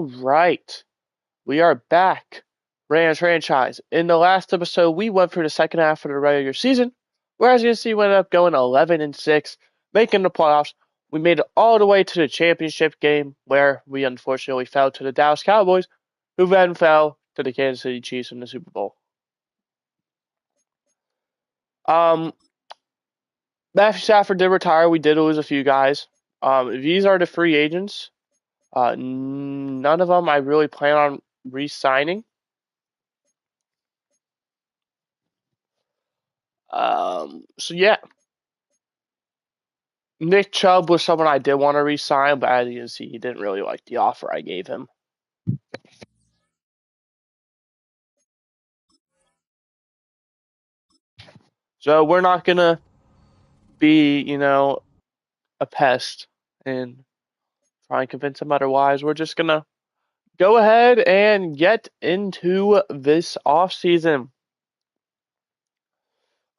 Right. We are back. Rams franchise. In the last episode, we went through the second half of the regular season, where as you can see, we ended up going 11-6, making the playoffs. We made it all the way to the championship game, where we unfortunately fell to the Dallas Cowboys, who then fell to the Kansas City Chiefs in the Super Bowl. Um, Matthew Stafford did retire. We did lose a few guys. These are the free agents. None of them I really plan on re-signing. So yeah, Nick Chubb was someone I did want to re-sign, but as you can see, he didn't really like the offer I gave him. So we're not gonna be, a pest and try and convince him otherwise. We're just gonna go ahead and get into this off season.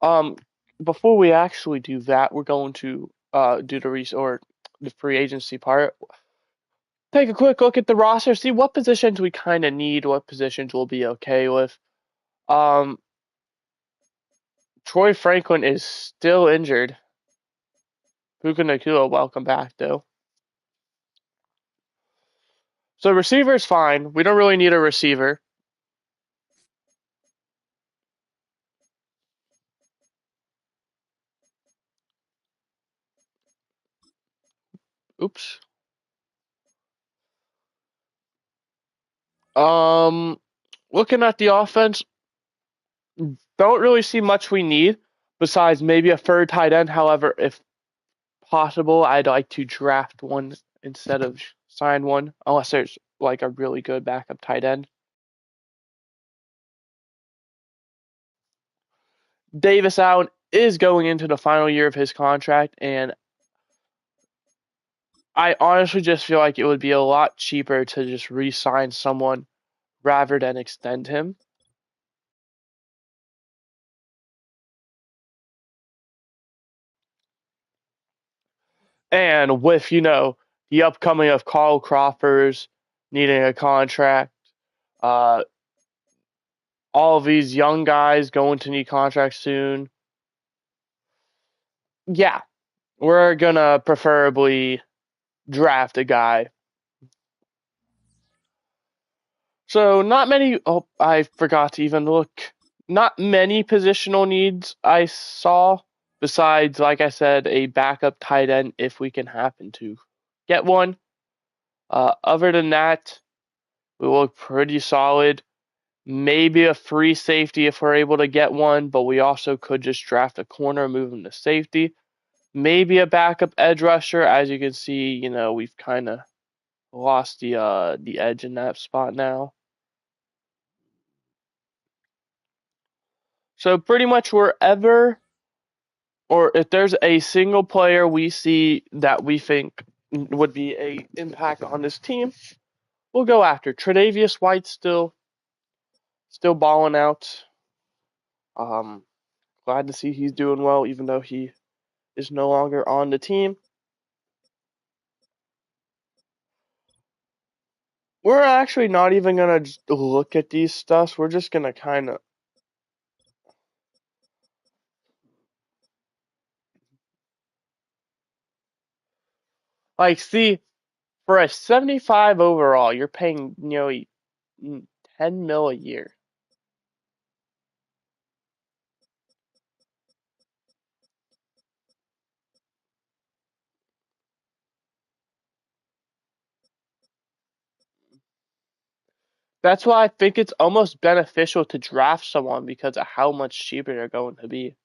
Um, Before we actually do that, we're going to do the free agency part. Take a quick look at the roster, see what positions we kind of need, what positions we'll be okay with. Um, Troy Franklin is still injured. Puka Nacua, welcome back though. So receiver is fine. We don't really need a receiver. Oops. Um, Looking at the offense, don't really see much we need besides maybe a third tight end. However, if possible, I'd like to draft one instead of sign one, unless there's like a really good backup tight end. Davis Allen is going into the final year of his contract, and I honestly just feel like it would be a lot cheaper to just re-sign someone rather than extend him. And with, the upcoming of Carl Crawford needing a contract, uh, all of these young guys going to need contracts soon. Yeah, we're gonna preferably draft a guy. So not many. Oh, I forgot to even look. Not many positional needs I saw. Besides, like I said, a backup tight end if we can happen to get one. Other than that, we look pretty solid. Maybe a free safety if we're able to get one, but we also could just draft a corner, move him to safety. Maybe a backup edge rusher. As you can see, we've kind of lost the edge in that spot now. So pretty much wherever, or if there's a single player we see that we think would be a impact on this team, we'll go after. Tre'Davious White still balling out. Um, Glad to see he's doing well, even though he is no longer on the team. We're actually not even gonna look at these stuffs. We're just gonna kind of see, for a 75 overall, you're paying nearly 10 mil a year. That's why I think it's almost beneficial to draft someone because of how much cheaper they're going to be.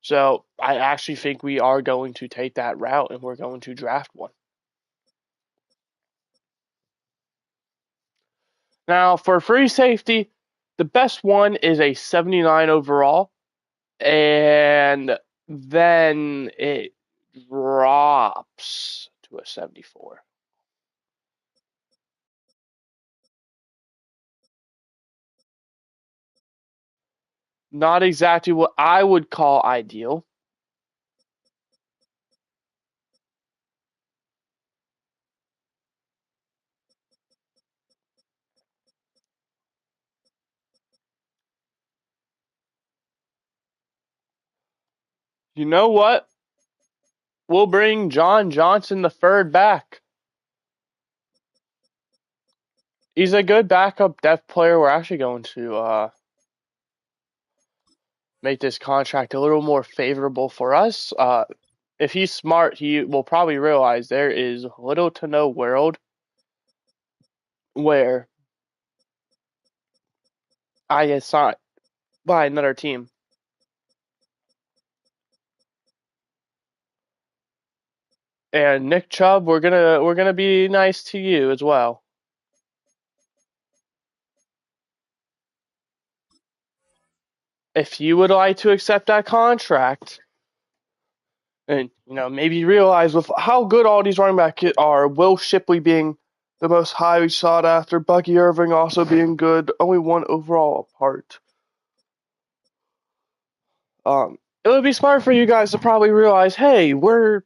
So I actually think we are going to take that route and we're going to draft one. Now, for free safety, the best one is a 79 overall, and then it drops to a 74. Not exactly what I would call ideal. You know what? We'll bring John Johnson the third back. He's a good backup depth player. We're actually going to make this contract a little more favorable for us. If he's smart, he will probably realize there is little to no world where I get signed by another team. And Nick Chubb, we're gonna be nice to you as well. If you would like to accept that contract, and maybe realize with how good all these running backs are, Will Shipley being the most highly sought after, Bucky Irving also being good, only one overall apart. It would be smart for you guys to probably realize, hey, we're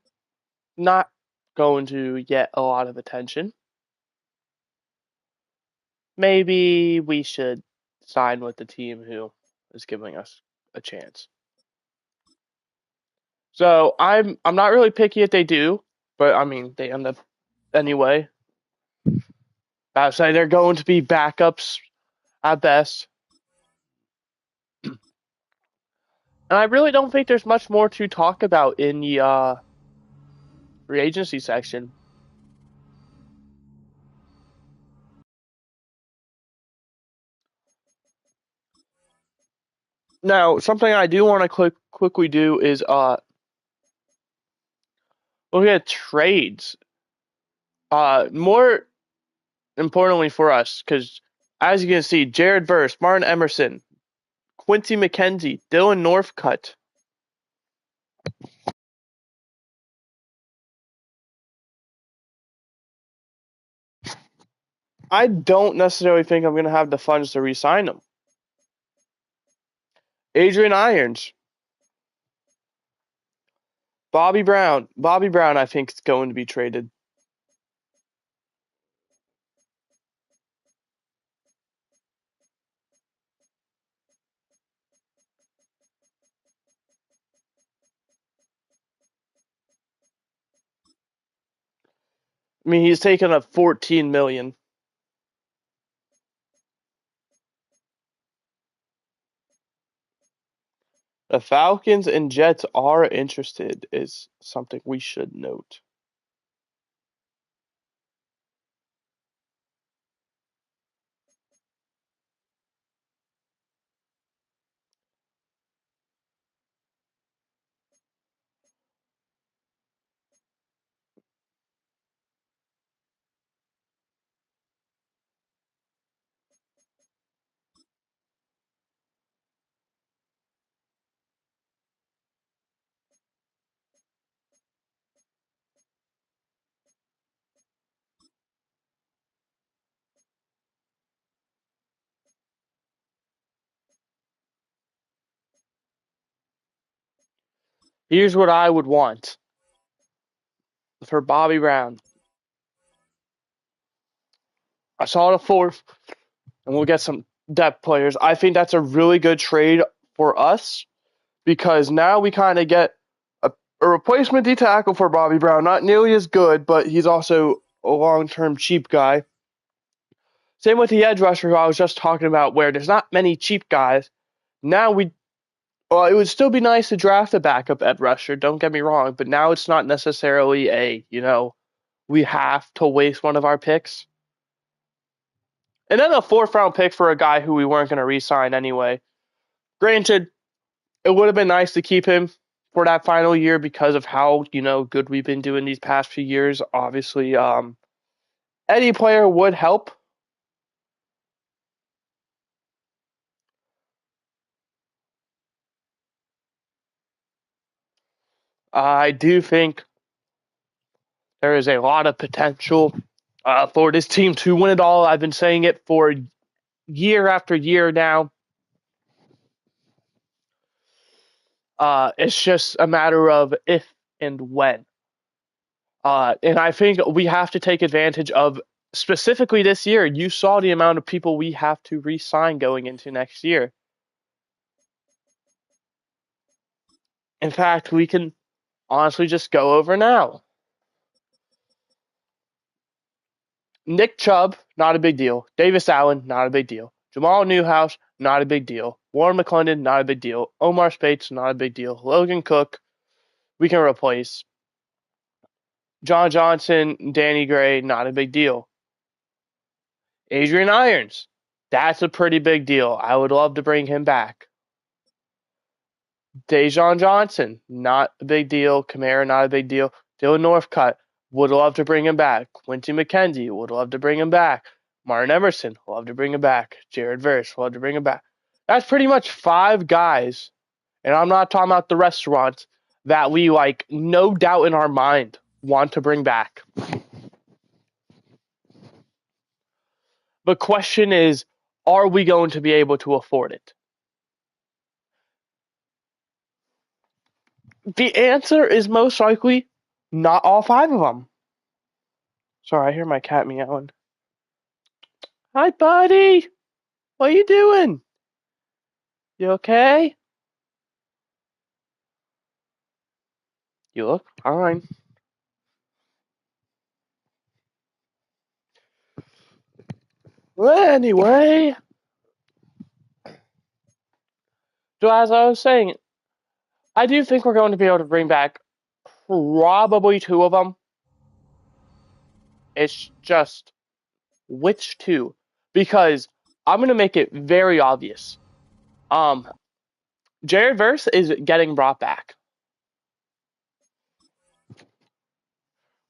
not going to get a lot of attention. Maybe we should sign with the team who is giving us a chance. So I'm not really picky if they do, but I mean they end up anyway. I'd say they're going to be backups at best. And I really don't think there's much more to talk about in the free agency section. Now, something I do want to quickly do is look at trades. More importantly for us, because as you can see, Jared Verse, Martin Emerson, Quincy McKenzie, Dylan Northcutt. I don't necessarily think I'm going to have the funds to re-sign them. Adrian Irons, Bobby Brown. Bobby Brown, I think, is going to be traded. I mean, he's taken up $14 million. The Falcons and Jets are interested, is something we should note. Here's what I would want for Bobby Brown. I saw the fourth, and we'll get some depth players. I think that's a really good trade for us because now we kind of get a replacement D tackle for Bobby Brown. Not nearly as good, but he's also a long-term cheap guy. Same with the edge rusher who I was just talking about, where there's not many cheap guys. Now it would still be nice to draft a backup edge rusher, don't get me wrong, but now it's not necessarily we have to waste one of our picks. And then a fourth round pick for a guy who we weren't going to re-sign anyway. Granted, it would have been nice to keep him for that final year because of how, good we've been doing these past few years. Obviously, any player would help. I do think there is a lot of potential for this team to win it all. I've been saying it for year after year now. It's just a matter of if and when. And I think we have to take advantage of specifically this year. You saw the amount of people we have to re-sign going into next year. In fact, we can honestly just go over now. Nick Chubb, not a big deal. Davis Allen, not a big deal. Jamal Newhouse, not a big deal. Warren McClendon, not a big deal. Omar Speights, not a big deal. Logan Cook, we can replace. John Johnson, Danny Gray, not a big deal. Adrian Irons, that's a pretty big deal. I would love to bring him back. Dejon Johnson, not a big deal. Kamara, not a big deal. Dylan Northcutt, would love to bring him back. Quincy McKenzie, would love to bring him back. Martin Emerson, love to bring him back. Jared Verse, love to bring him back. That's pretty much 5 guys, and I'm not talking about the restaurants, that we, like, no doubt in our mind want to bring back. The question is, are we going to be able to afford it? The answer is most likely not all 5 of them. Sorry, I hear my cat meowing. Hi, buddy. What you doing? You okay? You look fine. Well, anyway, so as I was saying, I do think we're going to be able to bring back probably 2 of them. It's just which 2? Because I'm going to make it very obvious. Jared Verse is getting brought back.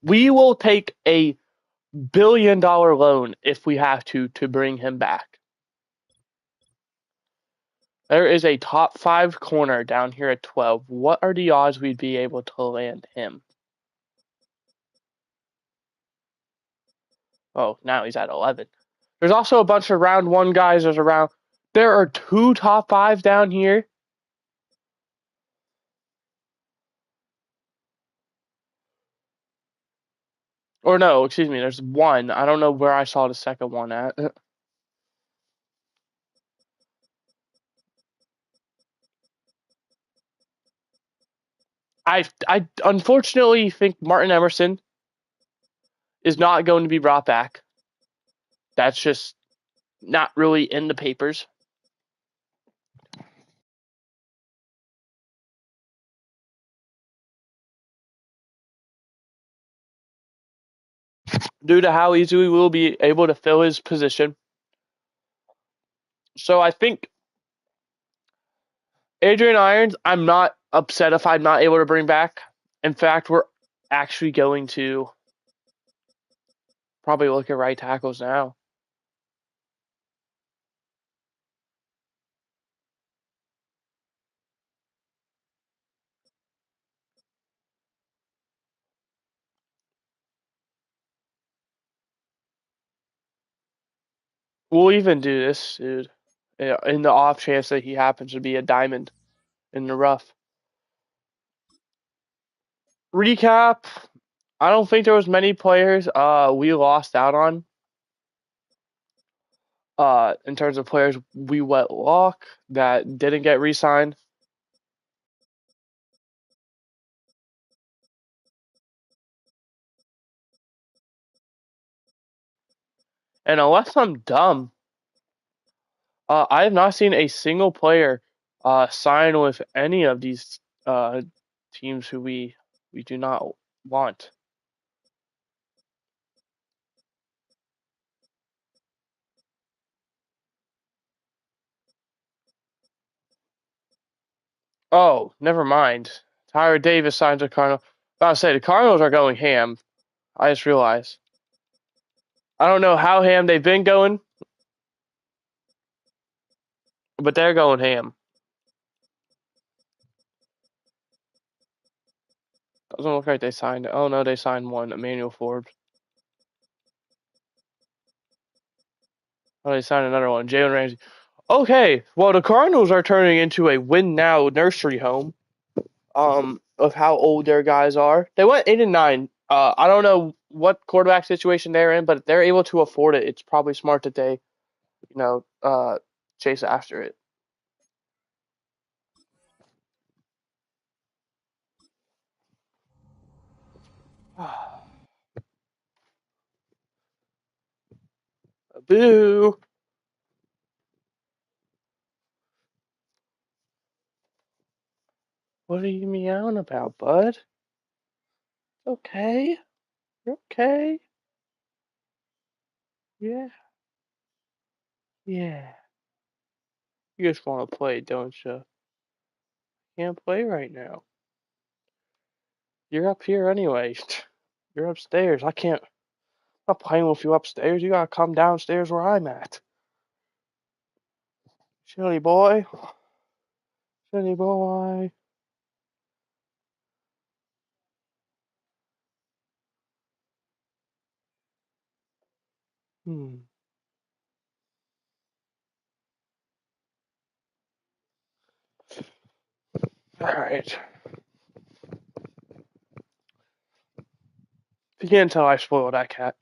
We will take a $1 billion loan if we have to bring him back. There is a top 5 corner down here at 12. What are the odds we'd be able to land him? Oh, now he's at 11. There's also a bunch of round 1 guys. There are 2 top 5s down here. Or no, excuse me, there's 1. I don't know where I saw the second one at. I unfortunately think Martin Emerson is not going to be brought back. That's just not really in the papers. Due to how easily we will be able to fill his position. So I think Adrian Irons, I'm not upset if I'm not able to bring back. In fact, we're actually going to probably look at right tackles now. We'll even do this, dude. In the off chance that he happens to be a diamond in the rough. Recap. I don't think there was many players we lost out on. In terms of players we wet lock that didn't get re-signed. And unless I'm dumb, I have not seen a single player sign with any of these teams who we do not want. Oh, never mind. Tyler Davis signs with Cardinals. I was say the Cardinals are going ham. I just realized. I don't know how ham they've been going, but they're going ham. Doesn't look like they signed. Oh no, they signed one, Emmanuel Forbes. Oh, they signed another one, Jalen Ramsey. Okay, well the Cardinals are turning into a win now nursery home. Of how old their guys are. They went 8-9. I don't know what quarterback situation they're in, but if they're able to afford it, it's probably smart that they, chase after it. Boo. What are you meowing about, bud? Okay. You're okay. Yeah. Yeah. You just want to play, don't you? Can't play right now. You're up here anyway. You're upstairs. I can't. I'm not playing with you upstairs. You gotta come downstairs where I'm at. Silly boy. Silly boy. Hmm. Alright. You can't tell I spoiled that cat.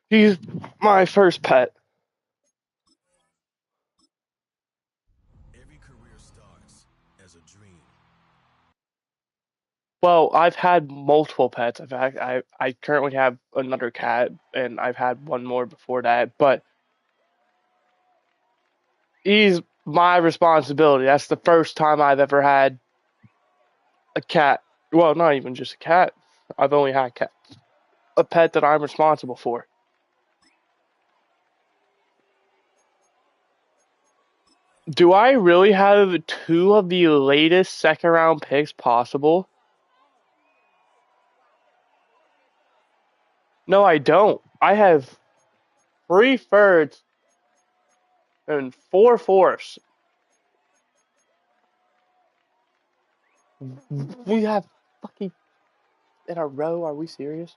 He's my first pet. Every career starts as a dream. Well, I've had multiple pets. In fact, I currently have another cat, and I've had one more before that. But he's my responsibility. That's the first time I've ever had a cat. Well, not even just a cat. I've only had a pet that I'm responsible for. Do I really have two of the latest second round picks possible? No, I don't. I have three thirds and four fourths. We have fucking in a row. Are we serious?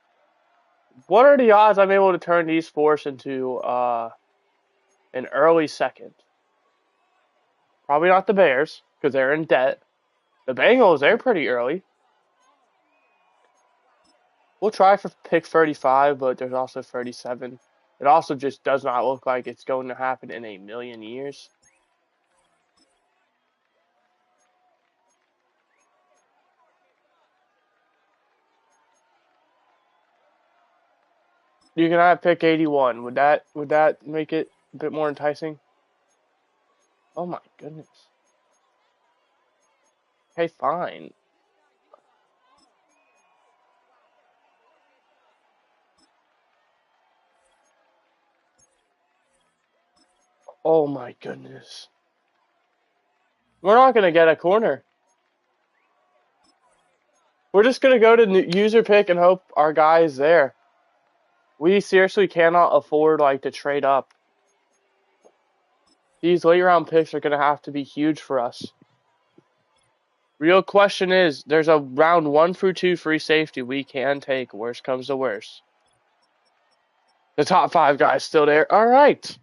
What are the odds I'm able to turn these fourths into an early second? Probably not the Bears because they're in debt. The Bengals, they're pretty early. We'll try for pick 35, but there's also 37. It also just does not look like it's going to happen in a million years. You can have pick 81. Would that make it a bit more enticing? Oh my goodness. Hey, fine. Oh my goodness. We're not gonna get a corner. We're just gonna go to user pick and hope our guy is there. We seriously cannot afford like to trade up. These late round picks are gonna have to be huge for us. Real question is, there's a round 1 through 2 free safety we can take. Worst comes to worst. The top 5 guys still there. All right.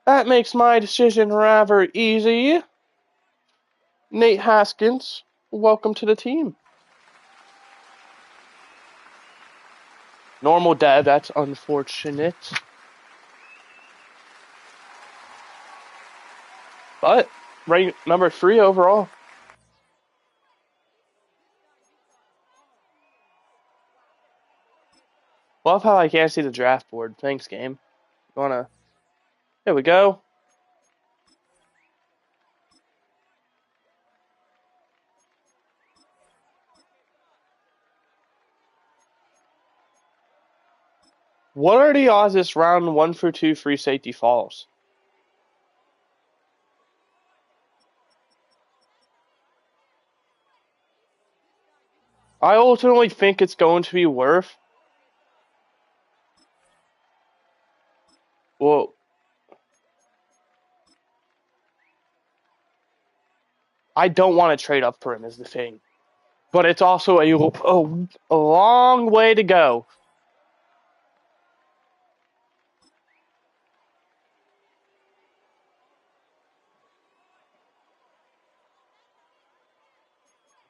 That makes my decision rather easy. Nate Haskins, welcome to the team. Normal dev, that's unfortunate. But, rank number 3 overall. Love how I can't see the draft board. Thanks, game. Wanna. There we go. What are the odds this round 1 through 2 free safety falls? I ultimately think it's going to be worth. Well, I don't want to trade up for him, is the thing. But it's also a long way to go.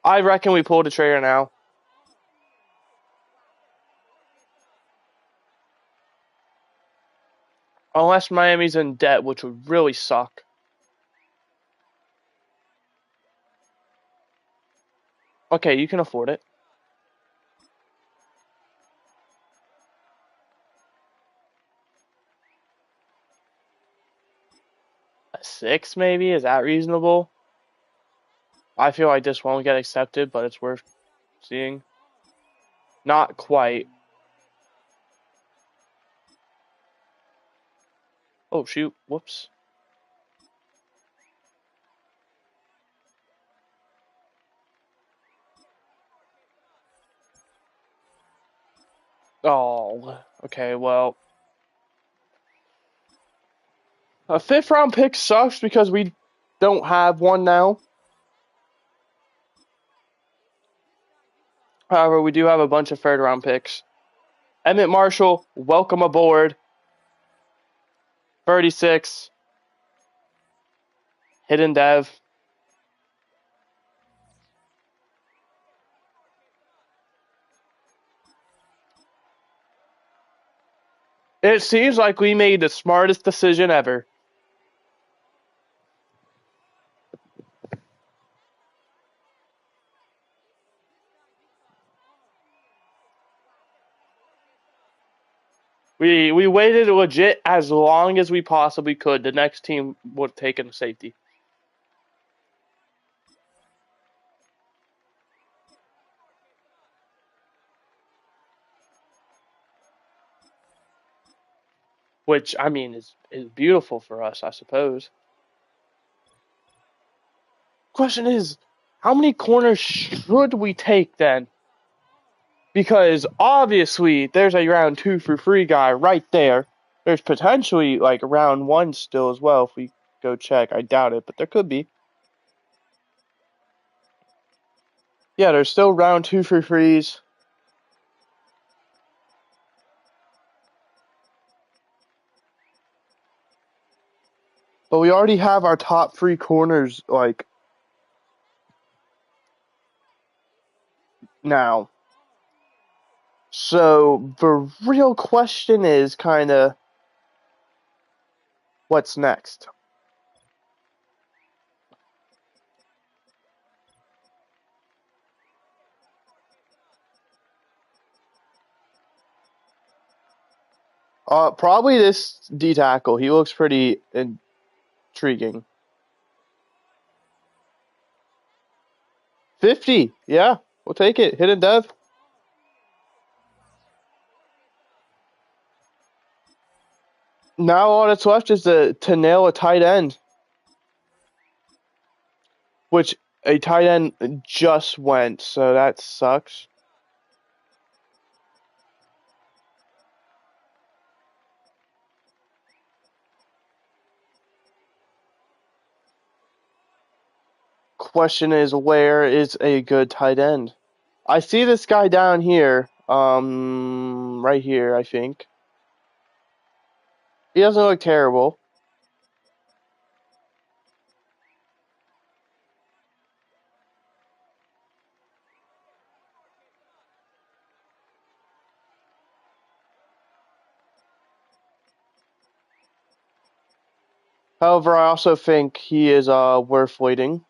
I reckon we pull the trigger now. Unless Miami's in debt, which would really suck. Okay, you can afford it. 36 maybe? Is that reasonable? I feel like this won't get accepted, but it's worth seeing. Not quite. Oh, shoot. Whoops. Oh, okay, well. A 5th round pick sucks because we don't have one now. However, we do have a bunch of 3rd round picks. Emmett Marshall, welcome aboard. 36. Hidden Dev. It seems like we made the smartest decision ever. We waited legit as long as we possibly could. The next team would have taken safety. Which, I mean, is beautiful for us, I suppose. Question is, how many corners should we take then? Because obviously there's a round 2 for free guy right there. There's potentially like round 1 still as well if we go check. I doubt it, but there could be. Yeah, there's still round 2 for frees. But we already have our top 3 corners like now. So the real question is kind of what's next? Probably this D tackle. He looks pretty intriguing. 50. Yeah, we'll take it. Hidden Dev. Now all that's left is to nail a tight end. Which a tight end just went, so that sucks. Question is, where is a good tight end? I see this guy down here. Right here, I think. He doesn't look terrible. However, I also think he is worth waiting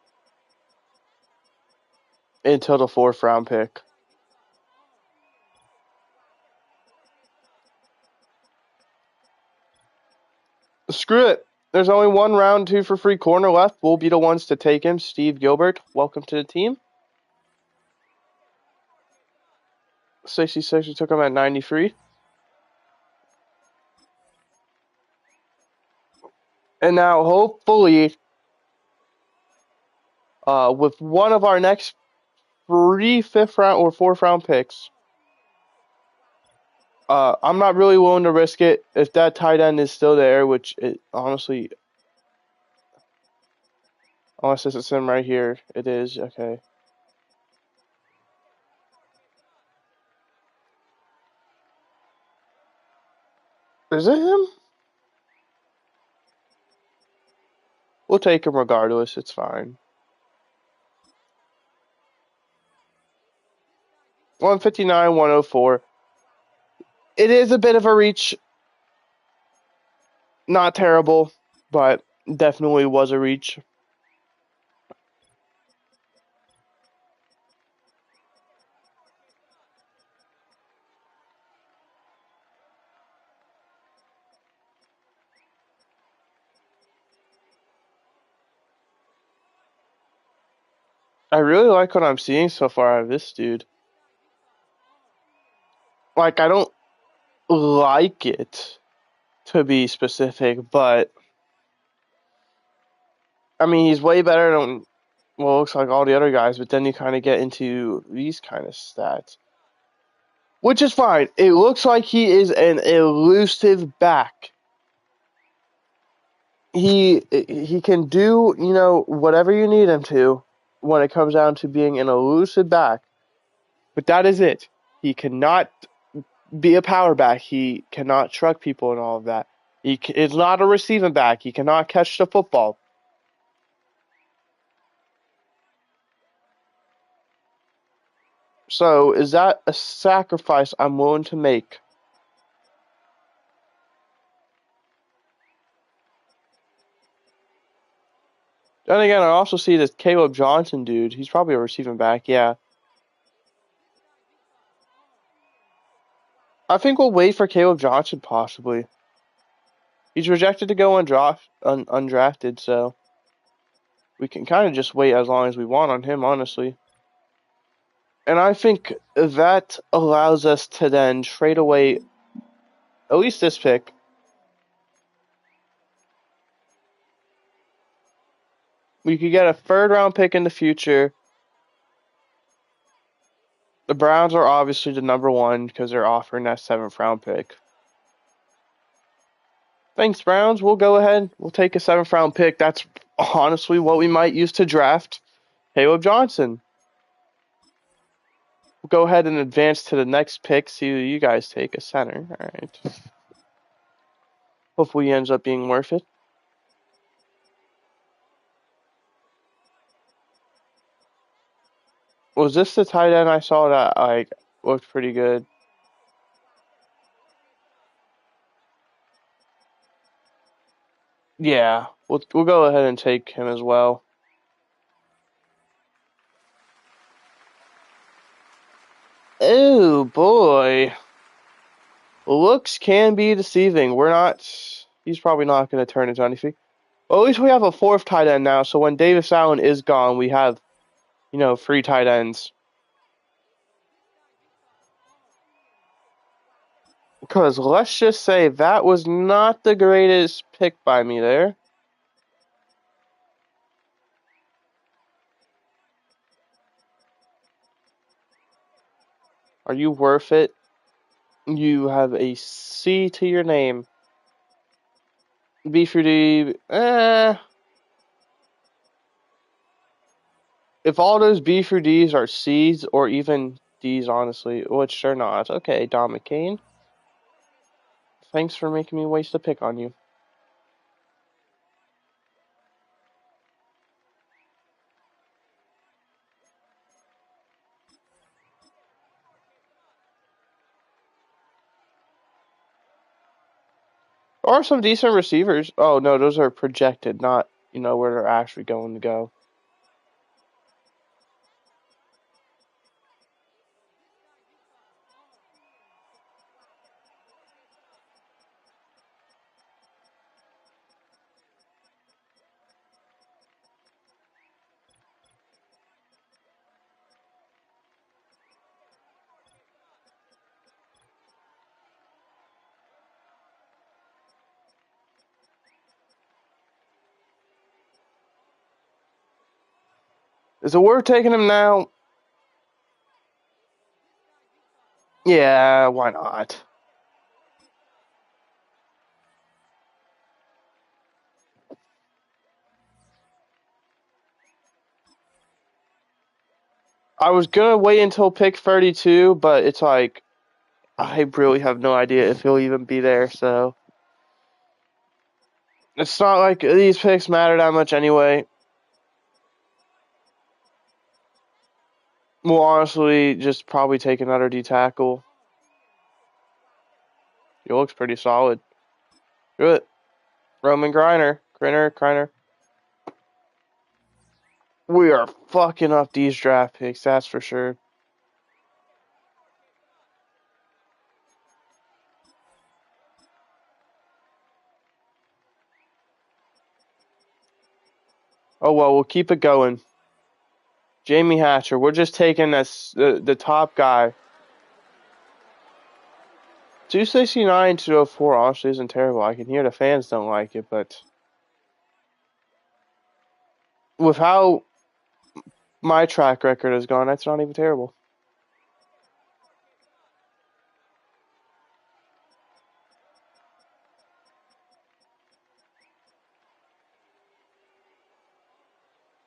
until the 4th round pick. Screw it. There's only one round 2 for free corner left. We'll be the ones to take him. Steve Gilbert, welcome to the team. 66, we took him at 93. And now, hopefully, with one of our next 3 5th round or 4th round picks, I'm not really willing to risk it if that tight end is still there, which it honestly, unless it's him right here, it is. Okay. Is it him? We'll take him regardless. It's fine. 159, 104. It is a bit of a reach. Not terrible, but definitely was a reach. I really like what I'm seeing so far out of this dude. Like, I don't like it, to be specific, but I mean, he's way better than, well, it looks like all the other guys, but then you kind of get into these kind of stats, which is fine. It looks like he is an elusive back. He can do, whatever you need him to when it comes down to being an elusive back, but that is it. He cannot be a power back. He cannot truck people and all of that. He is not a receiving back. He cannot catch the football. So, is that a sacrifice I'm willing to make? Then again, I also see this Caleb Johnson dude. He's probably a receiving back, yeah. I think we'll wait for Caleb Johnson, possibly. He's rejected to go undrafted, so we can kind of just wait as long as we want on him, honestly. And I think that allows us to then trade away at least this pick. We could get a third-round pick in the future. The Browns are obviously the number one because they're offering that 7th-round pick. Thanks, Browns. We'll go ahead. We'll take a 7th-round pick. That's honestly what we might use to draft Caleb Johnson. We'll go ahead and advance to the next pick. See who you guys take, a center. All right. Hopefully he ends up being worth it. Was this the tight end I saw that looked pretty good? Yeah, we'll go ahead and take him as well. Oh boy. Looks can be deceiving. He's probably not going to turn into anything. Well, at least we have a 4th tight end now, so when Davis Allen is gone, we have, 3 tight ends. Because let's just say that was not the greatest pick by me there. Are you worth it? You have a C to your name. B through D, If all those B through Ds are Cs or even Ds, honestly, which they're not. Okay, Don McCain. Thanks for making me waste a pick on you. Or some decent receivers. Oh, no, those are projected, not, where they're actually going to go. Is it worth taking him now? Yeah, why not? I was gonna wait until pick 32, but it's like, I really have no idea if he'll even be there, so. It's not like these picks matter that much anyway. We'll honestly just probably take another D tackle. He looks pretty solid. Good. Roman Griner. We are fucking up these draft picks, that's for sure. Oh well, we'll keep it going. Jamie Hatcher. We're just taking the top guy. 269 to 04 honestly isn't terrible. I can hear the fans don't like it, but with how my track record has gone, that's not even terrible.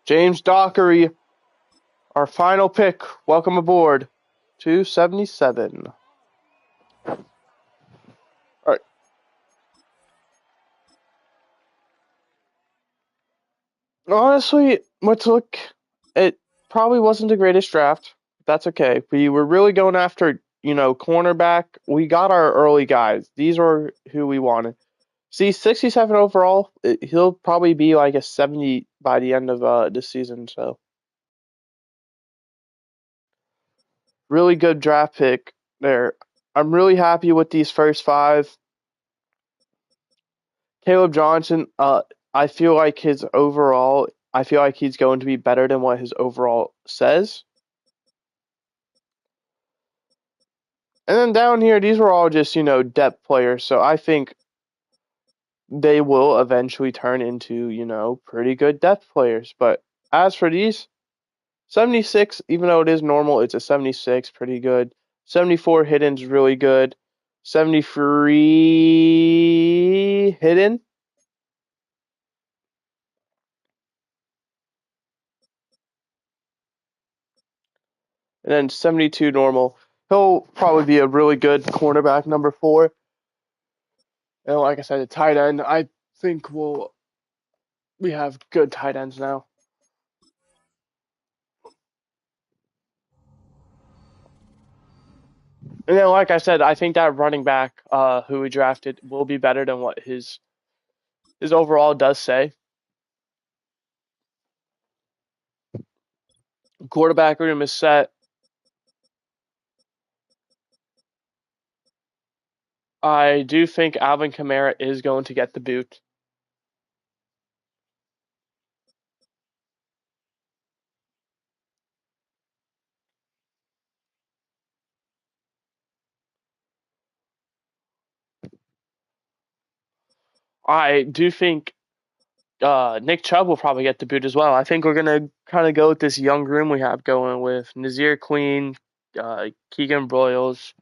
James Dockery, our final pick. Welcome aboard. 277. All right. Honestly, let's look. It probably wasn't the greatest draft. That's okay. We were really going after, cornerback. We got our early guys. These are who we wanted. See, 67 overall. He'll probably be like a 70 by the end of this season. So, really good draft pick there. I'm really happy with these first five. Caleb Johnson, I feel like I feel like he's going to be better than what his overall says. And then down here, these were all just, depth players. So I think they will eventually turn into, pretty good depth players. But as for these, 76, even though it is normal, it's a 76, pretty good. 74 hidden's really good. 73 hidden. And then 72 normal. He'll probably be a really good cornerback, number 4. And like I said, the tight end, I think we have good tight ends now. And then, like I said, I think that running back who we drafted will be better than what his overall does say. Quarterback room is set. I do think Alvin Kamara is going to get the boot. I do think Nick Chubb will probably get the boot as well. I think we're going to kind of go with this young room we have going with Nazir Queen, Keegan Broyles,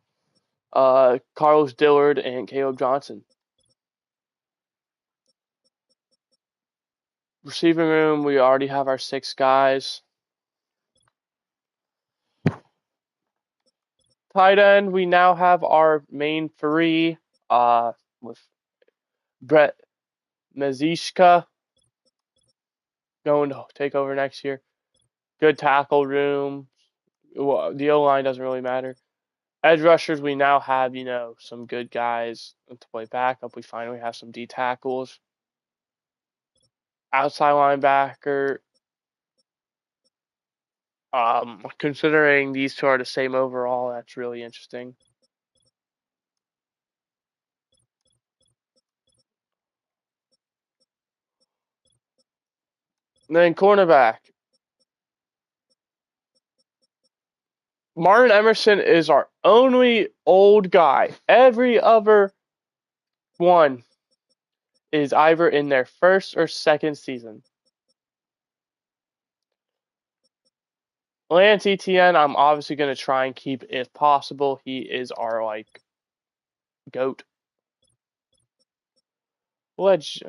Carlos Dillard, and Caleb Johnson. Receiving room, we already have our 6 guys. Tight end, we now have our main 3 with Brett Mazishka going to take over next year. Good tackle room. Well, the O-line doesn't really matter. Edge rushers, we now have, some good guys to play backup. We finally have some D tackles. Outside linebacker, considering these 2 are the same overall, that's really interesting. And then cornerback. Martin Emerson is our only old guy. Every other one is either in their first or second season. Lance Etienne, I'm obviously going to try and keep if possible. He is our, GOAT. Let's.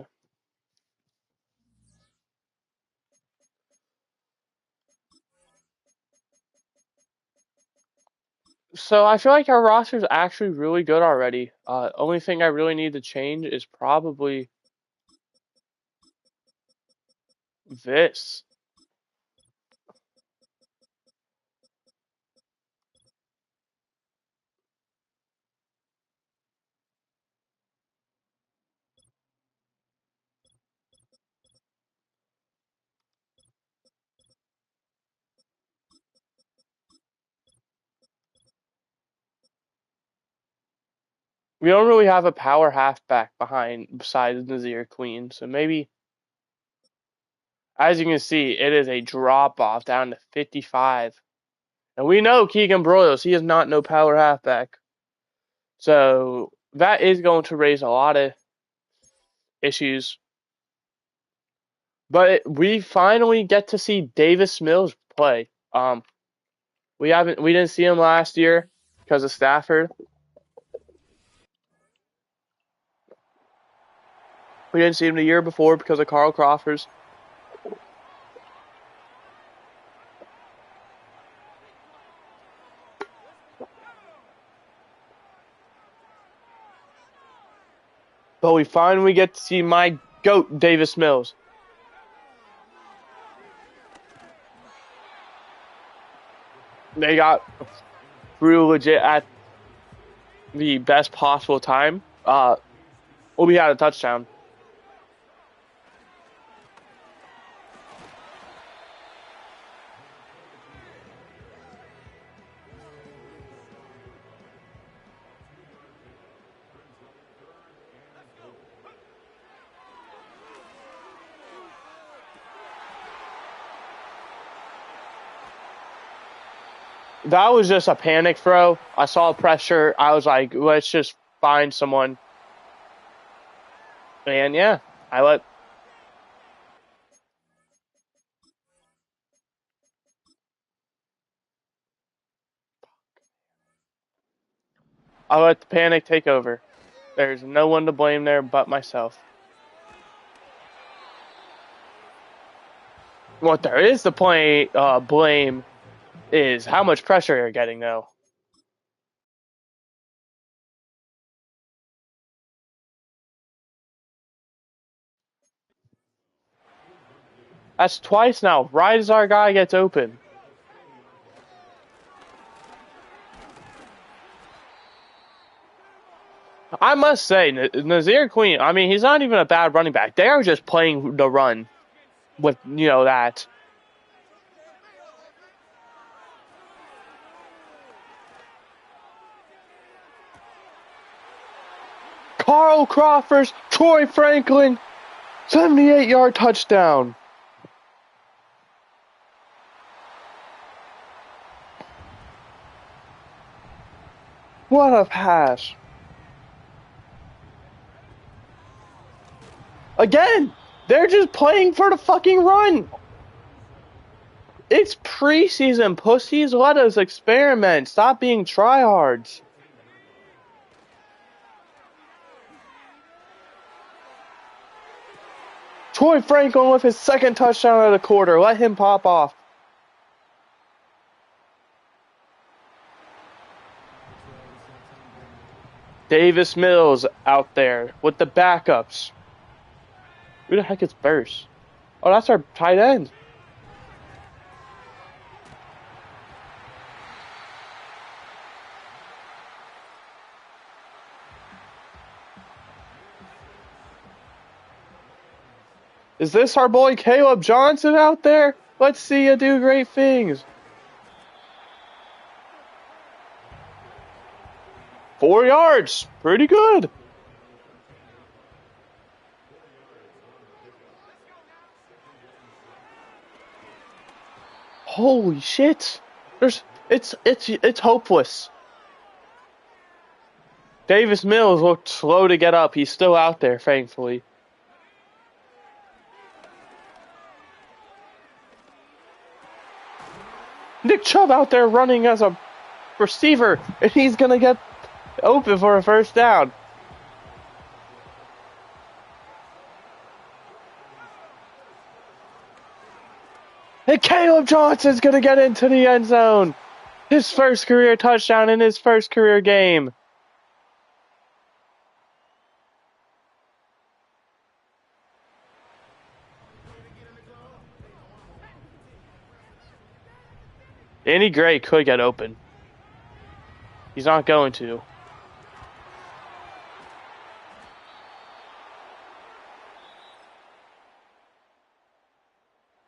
So I feel like our roster is actually really good already. Only thing I really need to change is probably this. We don't really have a power halfback besides Nazir Queen, so maybe As you can see, it is a drop off down to 55. And we know Keegan Broyles, he is not no power halfback. So that is going to raise a lot of issues. But we finally get to see Davis Mills play. We didn't see him last year because of Stafford. We didn't see him the year before because of Carl Crawford. But we finally get to see my GOAT, Davis Mills. They got through legit at the best possible time. We had a touchdown. That was just a panic throw. I saw pressure. I was like, let's just find someone. And yeah, I let the panic take over. There's no one to blame there but myself. What there is to blame is how much pressure you're getting, though. That's twice now, right as our guy gets open. I must say, Nazir Queen, I mean, he's not even a bad running back. They are just playing the run with, that. Carl Crawford, Troy Franklin, 78-yard touchdown. What a pass. Again, they're just playing for the fucking run. It's preseason, pussies. Let us experiment. Stop being tryhards. Troy Franklin with his second touchdown of the quarter. Let him pop off. Davis Mills out there with the backups. Who the heck is Burst? Oh, that's our tight end. Is this our boy Caleb Johnson out there? Let's see you do great things. 4 yards. Pretty good. Holy shit. It's hopeless. Davis Mills looked slow to get up. He's still out there, thankfully. Nick Chubb out there running as a receiver, and he's going to get open for a first down. And Caleb Johnson's going to get into the end zone. His first career touchdown in his first career game. Danny Gray could get open. He's not going to.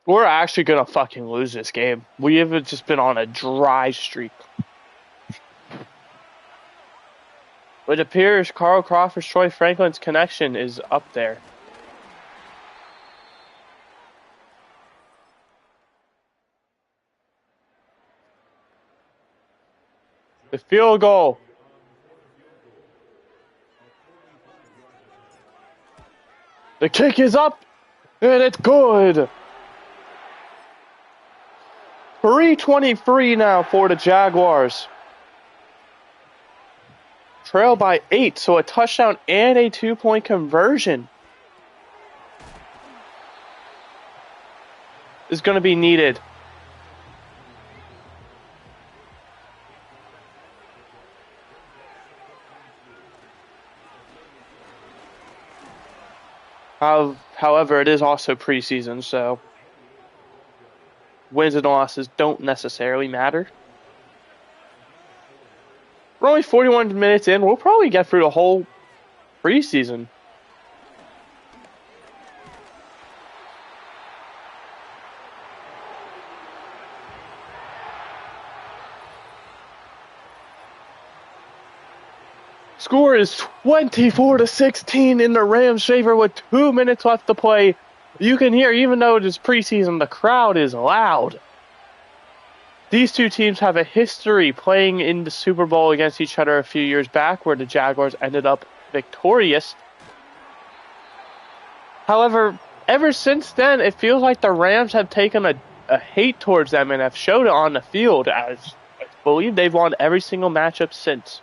We're actually going to fucking lose this game. We have just been on a dry streak. It appears Carl Crawford, Troy Franklin's connection is up there. The field goal. The kick is up, and it's good. 3:23 now for the Jaguars. Trail by 8, so a touchdown and a 2-point conversion is going to be needed. However, it is also preseason, so wins and losses don't necessarily matter. We're only 41 minutes in. We'll probably get through the whole preseason. Score is 24-16 in the Rams' favor with 2 minutes left to play. You can hear, even though it is preseason, the crowd is loud. These two teams have a history playing in the Super Bowl against each other a few years back, where the Jaguars ended up victorious. However, ever since then, it feels like the Rams have taken a hate towards them and have showed it on the field, as I believe they've won every single matchup since.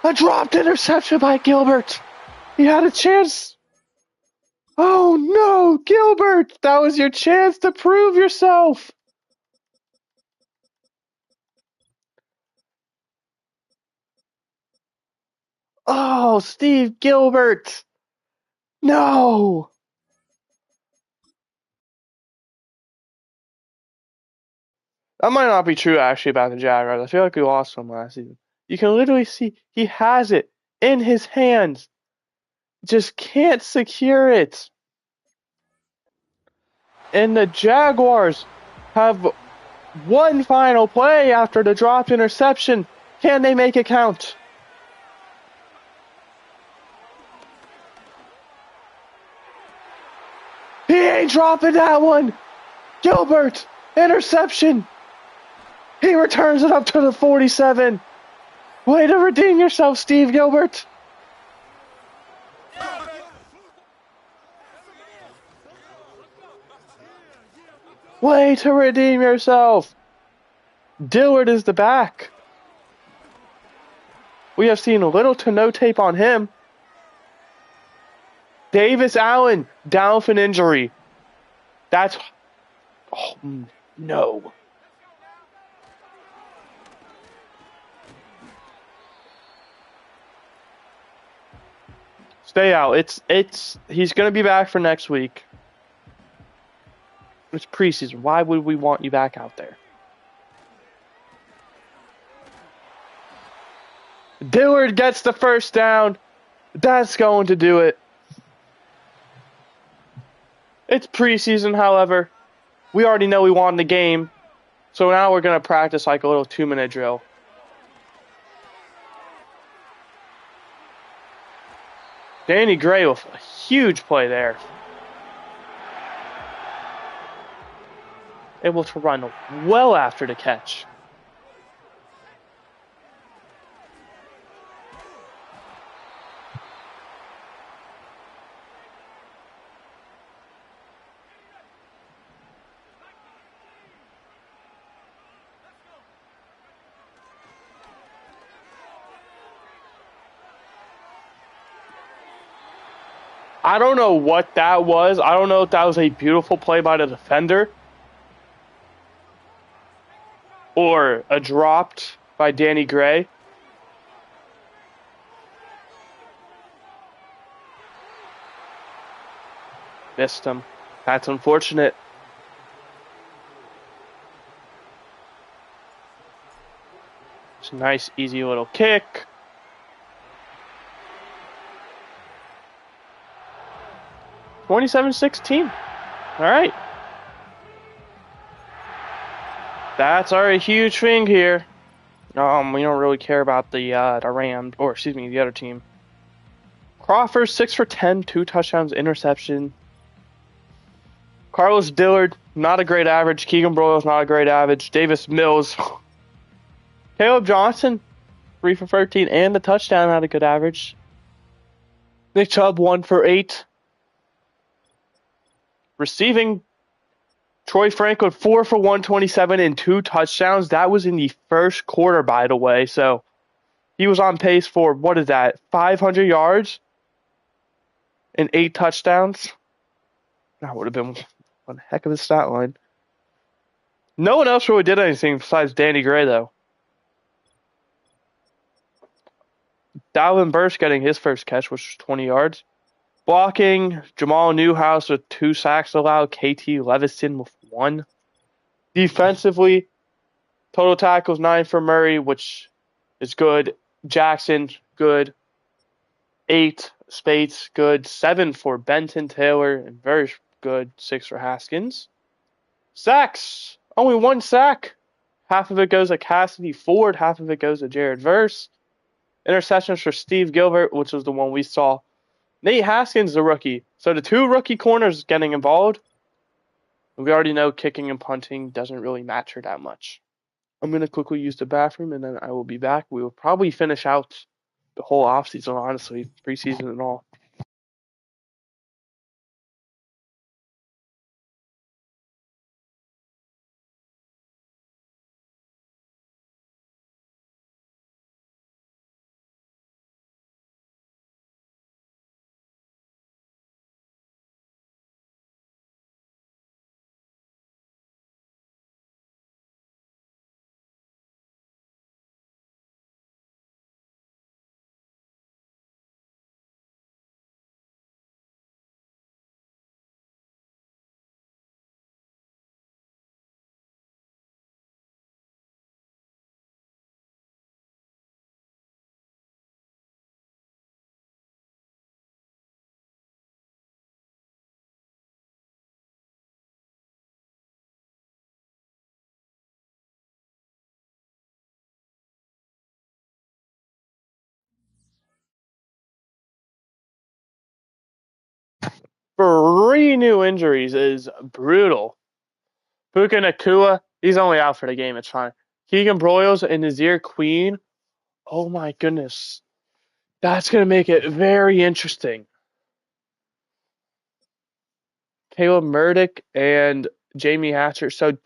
A dropped interception by Gilbert. He had a chance. Oh no, Gilbert! That was your chance to prove yourself. Oh, Steve Gilbert. No. That might not be true actually about the Jaguars. I feel like we lost him last season. You can literally see he has it in his hands. Just can't secure it. And the Jaguars have one final play after the dropped interception. Can they make it count? He ain't dropping that one. Gilbert, interception. He returns it up to the 47. Way to redeem yourself, Steve Gilbert. Way to redeem yourself. Dillard is the back. We have seen little to no tape on him. Davis Allen down for an injury. That's... Oh, no. Stay out. He's going to be back for next week. It's preseason. Why would we want you back out there? Dillard gets the first down. That's going to do it. It's preseason, however. We already know we won the game. So now we're going to practice like a little 2-minute drill. Danny Gray with a huge play there. Able to run well after the catch. I don't know what that was. I don't know if that was a beautiful play by the defender or a dropped by Danny Gray. Missed him. That's unfortunate. It's a nice, easy little kick. 27-16. All right. That's already a huge thing here. We don't really care about the Rams, or excuse me, the other team. Crawford 6 for 10, 2 touchdowns, interception. Carlos Dillard, not a great average. Keegan Broyles, not a great average. Davis Mills. Caleb Johnson, 3 for 13, and the touchdown had a good average. Nick Chubb, 1 for 8. Receiving, Troy Franklin, 4 for 127 and 2 touchdowns. That was in the first quarter, by the way. So he was on pace for, 500 yards and 8 touchdowns. That would have been one heck of a stat line. No one else really did anything besides Danny Gray, though. Dalvin Burst getting his first catch, which was 20 yards. Blocking, Jamal Newhouse with 2 sacks allowed. KT Levison with 1. Defensively, total tackles 9 for Murray, which is good. Jackson, good. 8. Spates, good. 7 for Benton Taylor, and very good. 6 for Haskins. Sacks, only 1 sack. Half of it goes to Cassidy Ford, half of it goes to Jared Verse. Interceptions for Steve Gilbert, which was the one we saw. Nate Haskins, the rookie. So the 2 rookie corners getting involved. We already know kicking and punting doesn't really matter that much. I'm going to quickly use the bathroom, and then I will be back. We will probably finish out the whole offseason, honestly, preseason and all. Three new injuries is brutal. Puka Nakua, he's only out for the game. It's fine. Keegan Broyles and Nazir Queen. Oh my goodness. That's going to make it very interesting. Caleb Murdoch and Jamie Hatcher. So,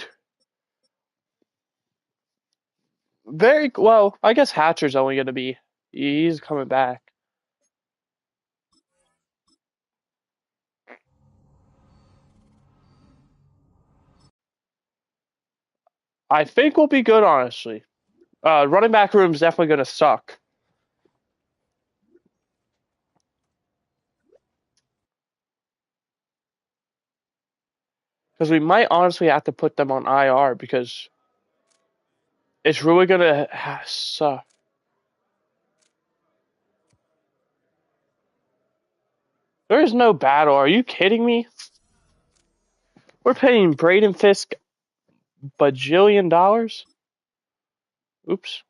very well. I guess Hatcher's only going to be. He's coming back. I think we'll be good, honestly. Running back room is definitely going to suck. Because we might honestly have to put them on IR because it's really going to suck. There is no battle. Are you kidding me? We're paying Braden Fisk bajillion dollars? Oops.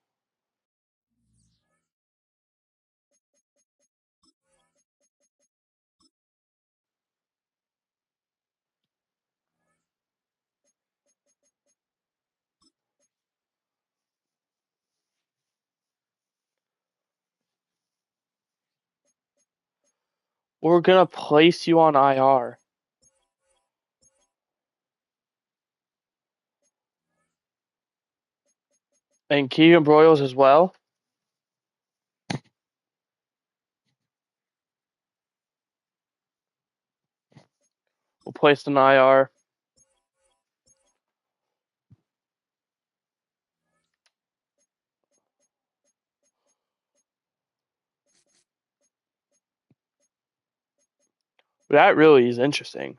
We're going to place you on IR. And Keegan Broyles as well. We'll place an IR. That really is interesting.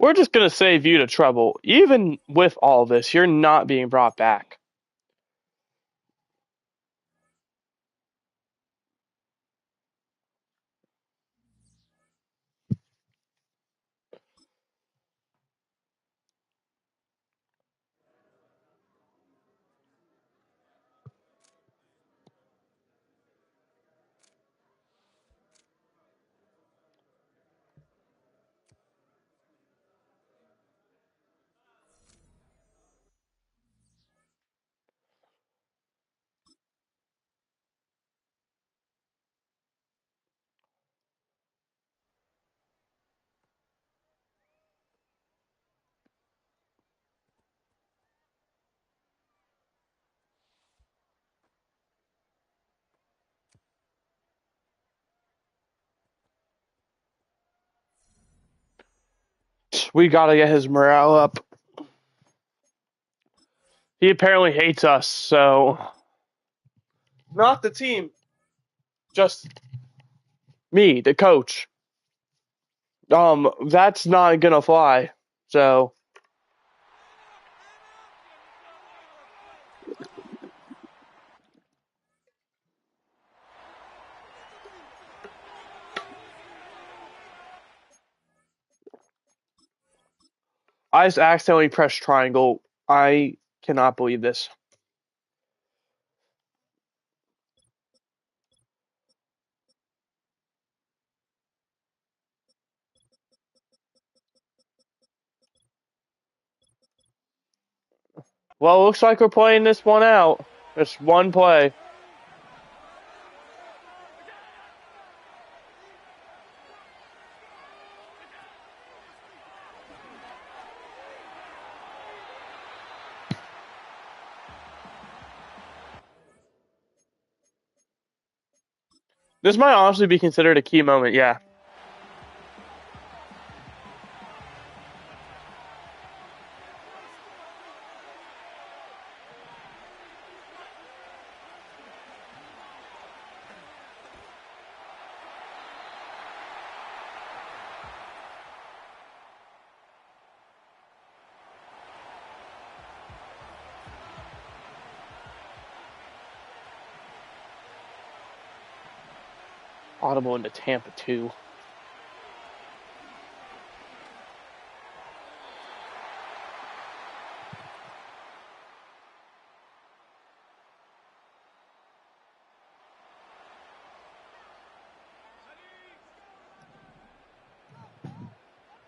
We're just going to save you the trouble. Even with all this, you're not being brought back. We gotta get his morale up. He apparently hates us, so not the team, just me, the coach. That's not gonna fly. So I just accidentally pressed triangle. I cannot believe this. Well, it looks like we're playing this one out. It's one play. This might honestly be considered a key moment, yeah. Audible into Tampa 2.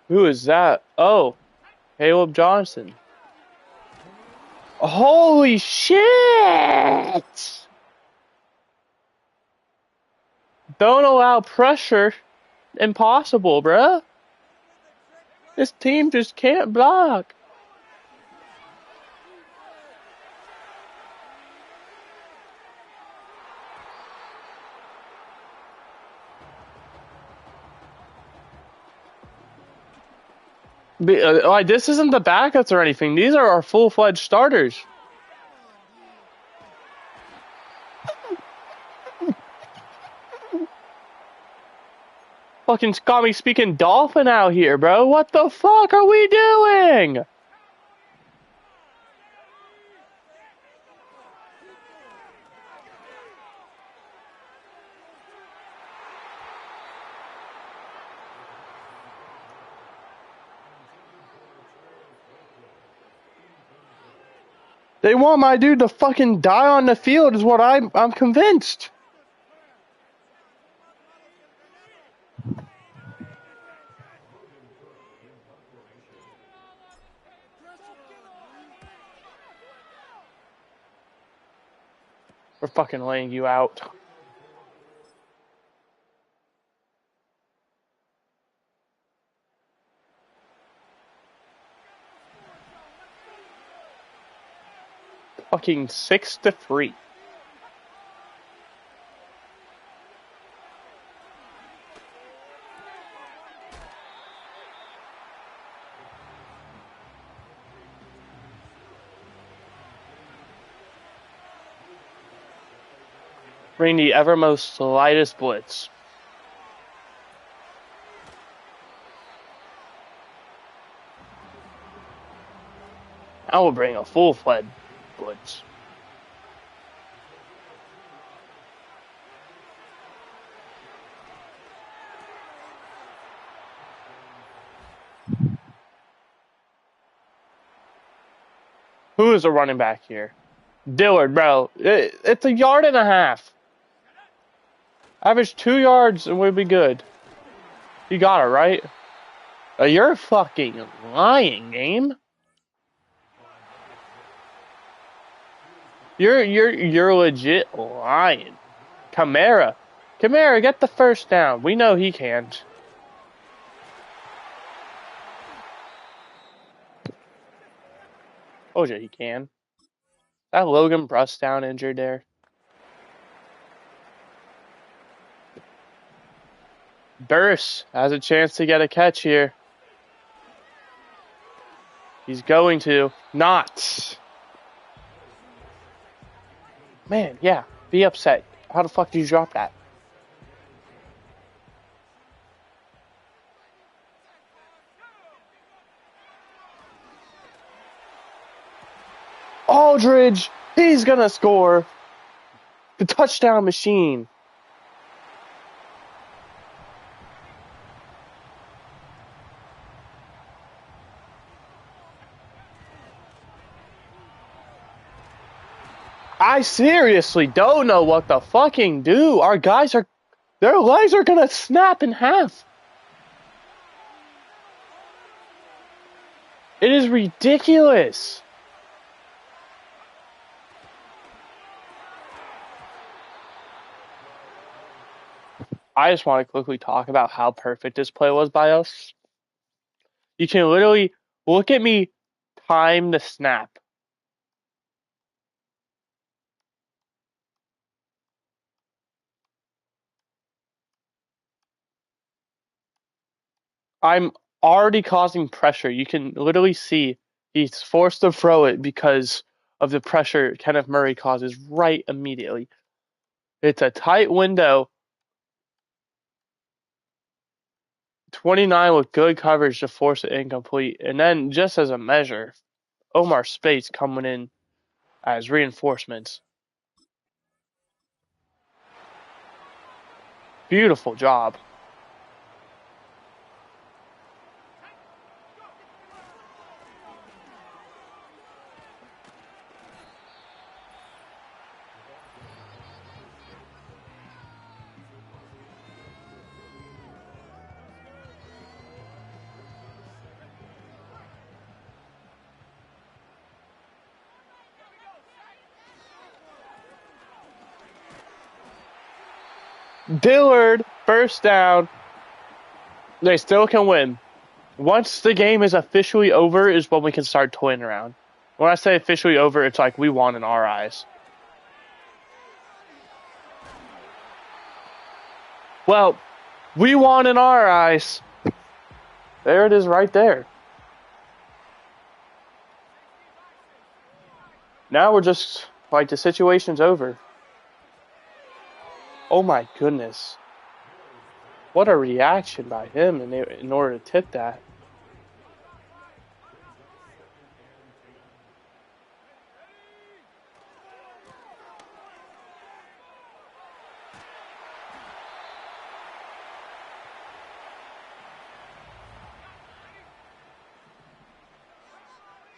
Who is that? Oh, Caleb Johnson. Holy shit! Don't allow pressure. Impossible, bruh. This team just can't block. Like, this isn't the backups or anything. These are our full-fledged starters. Fucking got me speaking dolphin out here, bro. What the fuck are we doing? They want my dude to fucking die on the field is what I'm convinced. We're fucking laying you out. Fucking 6-3. Bring the evermost slightest blitz. I will bring a full-fledged blitz. Who is a running back here? Dillard, bro. It's 1.5 yards. Average 2 yards and we'll be good. You got it, right? You're fucking lying, game. You're legit lying. Kamara, get the first down. We know he can't. Told you he can. That Logan Brustown injured there. Burris has a chance to get a catch here. He's going to. Not. Man, yeah. Be upset. How the fuck did you drop that? Aldridge! He's gonna score! The touchdown machine. I seriously don't know what to fucking do. Our guys are... Their legs are gonna snap in half. It is ridiculous. I just want to quickly talk about how perfect this play was by us. You can literally look at me time the snap. I'm already causing pressure. You can literally see he's forced to throw it because of the pressure Kenneth Murray causes right immediately. It's a tight window. 29 with good coverage to force it incomplete. And then, just as a measure, Omar Speights coming in as reinforcements. Beautiful job. Dillard, first down. They still can win. Once the game is officially over is when we can start toying around. When I say officially over, it's like we won in our eyes. Well, we won in our eyes. There it is right there. Now we're just, like, the situation's over. Oh my goodness. What a reaction by him in order to tip that.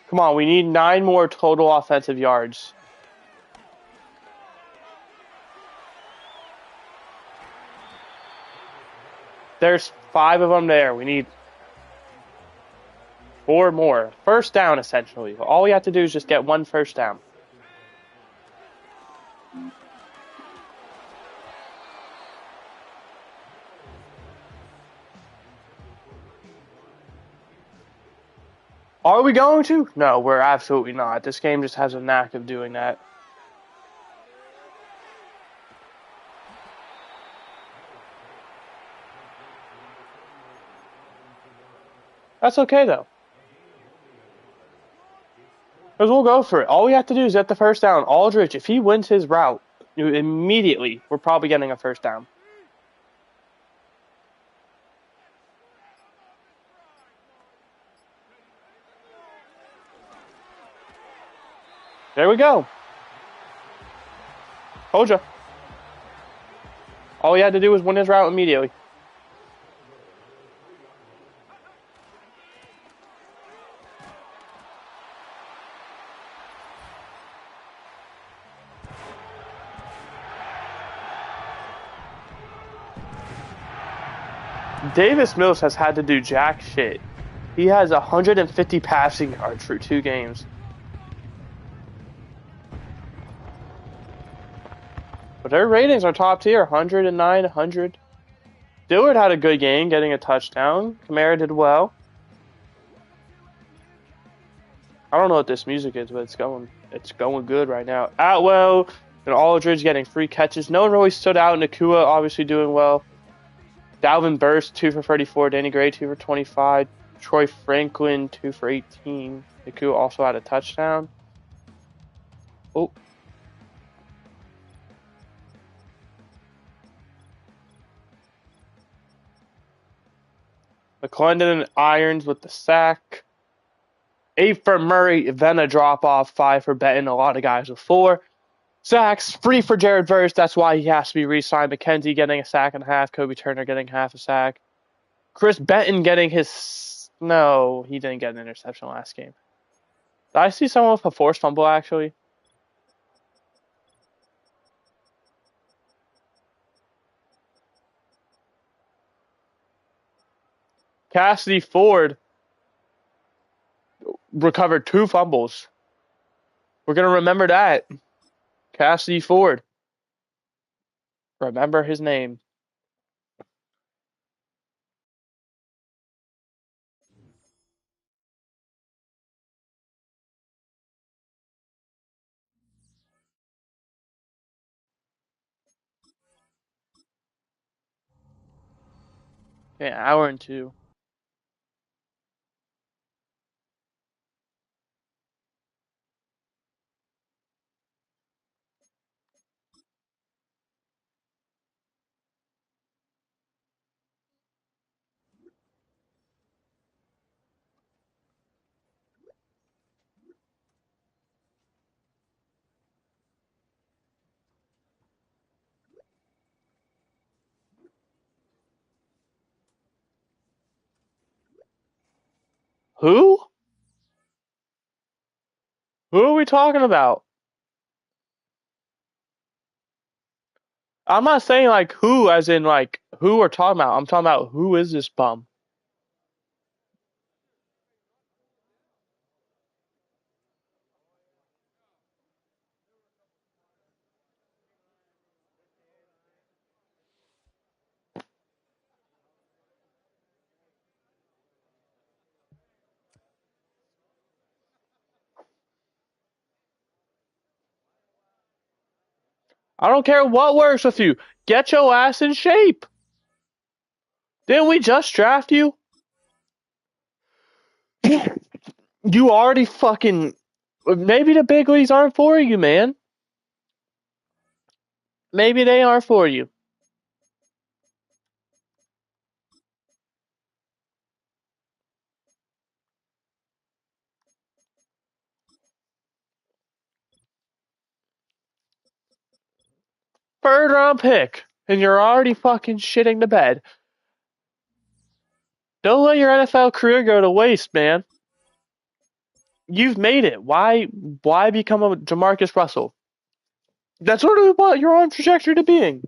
Come on, we need 9 more total offensive yards. There's 5 of them there. We need 4 more. First down, essentially. All we have to do is just get 1 first down. Are we going to? No, we're absolutely not. This game just has a knack of doing that. That's okay, though. Because we'll go for it. All we have to do is get the first down. Aldridge, if he wins his route, immediately, we're probably getting a first down. There we go. Told ya. All he had to do was win his route immediately. Davis Mills has had to do jack shit. He has 150 passing yards for 2 games. But their ratings are top tier, 109, 100. Dillard had a good game, getting a touchdown. Kamara did well. I don't know what this music is, but it's going good right now. Atwell and Aldridge getting 3 catches. No one really stood out. Nakua obviously doing well. Dalvin Burst, 2 for 34. Danny Gray, 2 for 25. Troy Franklin, 2 for 18. Naku also had a touchdown. Oh. McClendon Irons with the sack. 8 for Murray, then a drop off. 5 for Benton. A lot of guys with 4 sacks. 3 for Jared Verse. That's why he has to be re-signed. McKenzie getting a sack and a half. Kobe Turner getting half a sack. Chris Benton getting his... No, he didn't get an interception last game. Did I see someone with a forced fumble, actually? Cassidy Ford recovered 2 fumbles. We're going to remember that. Cassidy Ford. Remember his name. Okay, an hour and 2. Who? Who are we talking about? I'm not saying like who as in like who we're talking about. I'm talking about who is this bum? I don't care what works with you. Get your ass in shape. Didn't we just draft you? You already fucking... Maybe the big leagues aren't for you, man. Maybe they aren't for you. Third round pick. And you're already fucking shitting the bed. Don't let your NFL career go to waste, man. You've made it. Why become a Jamarcus Russell? That's sort of what you're on trajectory to being.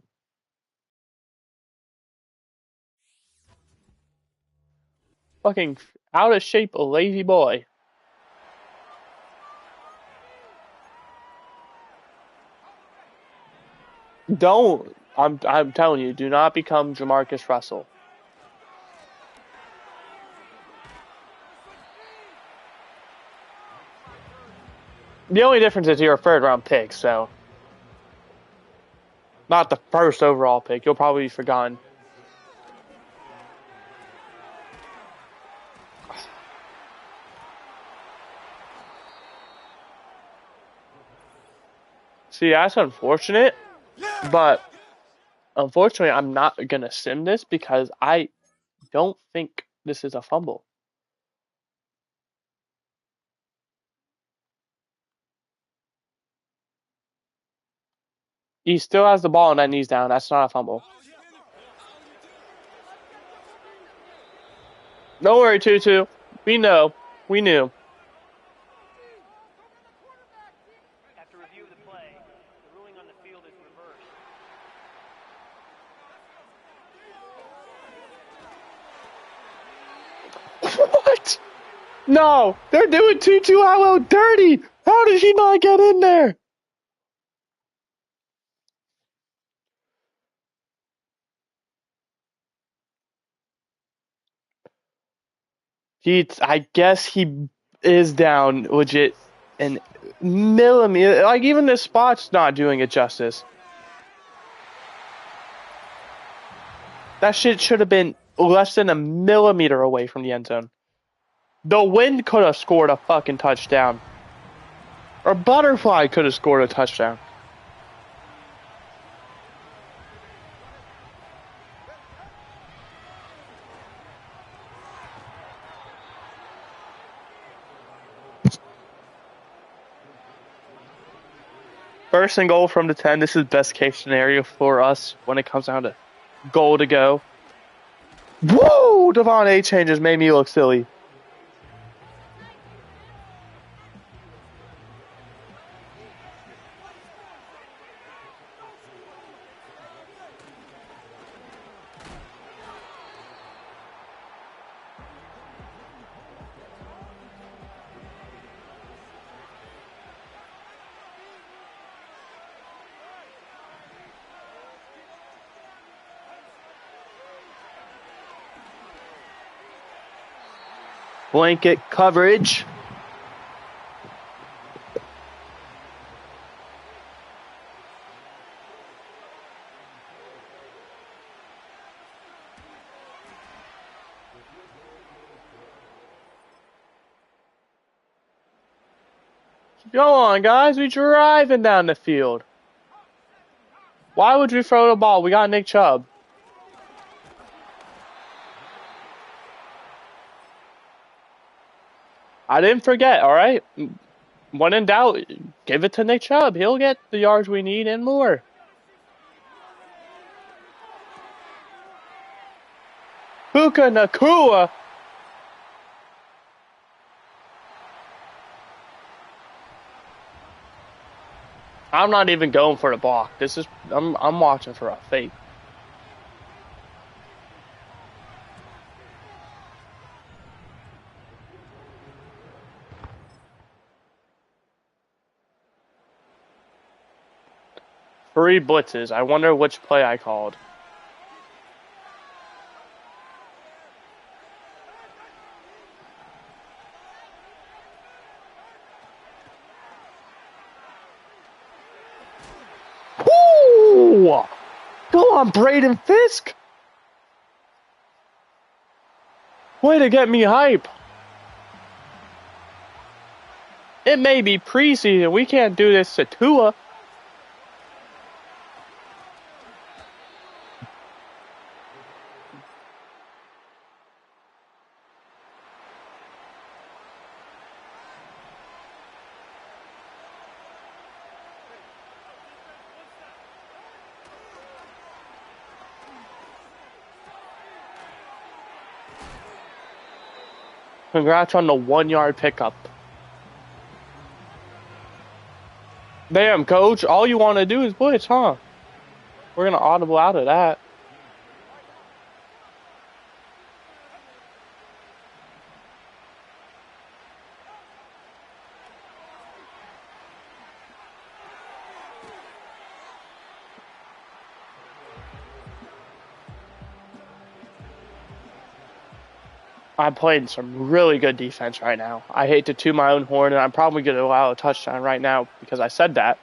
Fucking out of shape, lazy boy. Don't. I'm telling you, do not become Jamarcus Russell. The only difference is you're a third round pick, so not the first overall pick. You'll probably be forgotten. See, that's unfortunate, but unfortunately, I'm not gonna sim this because I don't think this is a fumble. He still has the ball and that knee's down. That's not a fumble. Don't worry, Tutu. We know. We knew. After review of the play, the ruling on the field is reversed. What? No, they're doing Tutu Atwell dirty. How did he not get in there? I guess he is down legit an millimeter. Like, even this spot's not doing it justice. That shit should have been less than a millimeter away from the end zone. The Wind could have scored a fucking touchdown. Or Butterfly could have scored a touchdown. First and goal from the 10. This is best case scenario for us when it comes down to goal to go. Whoa! Devon A changes made me look silly. Blanket coverage. Go on, guys. We driving down the field. Why would we throw the ball? We got Nick Chubb. I didn't forget, all right? When in doubt, give it to Nick Chubb. He'll get the yards we need and more. Puka Nakua. I'm not even going for the block. I'm watching for a fake. Three blitzes. I wonder which play I called. Woo! Go on, Braden Fisk. Way to get me hype. It may be preseason. We can't do this to Tua. Congrats on the 1 yard pickup. Damn, coach. All you want to do is blitz, huh? We're going to audible out of that. I'm playing some really good defense right now. I hate to toot my own horn, and I'm probably going to allow a touchdown right now because I said that.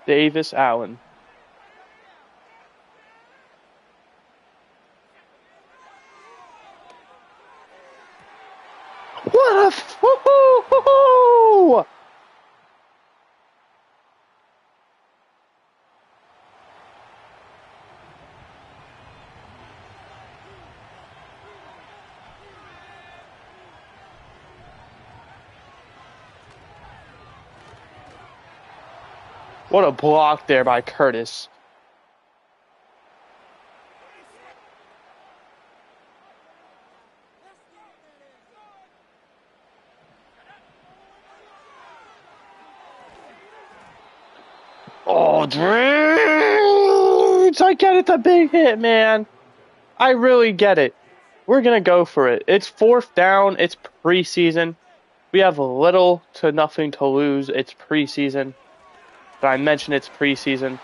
Davis Allen. What a what a block there by Curtis. Oh, Dreams! I get it's a big hit, man. I really get it. We're gonna go for it. It's fourth down. It's preseason. We have little to nothing to lose. It's preseason. But I mentioned it's preseason.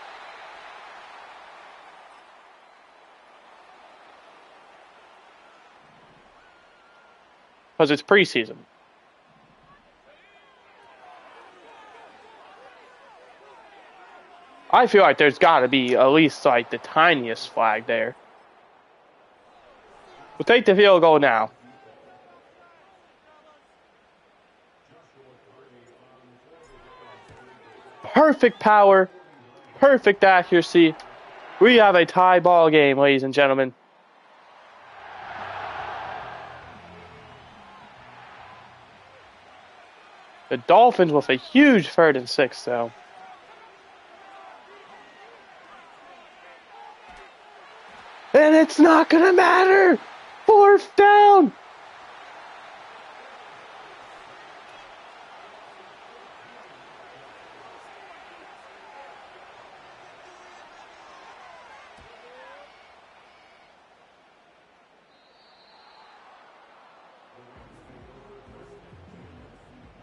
Because it's preseason. I feel like there's got to be at least like the tiniest flag there. We'll take the field goal now. Perfect power, perfect accuracy. We have a tie ball game, ladies and gentlemen. The Dolphins with a huge 3rd and 6, though. And it's not going to matter. 4th down.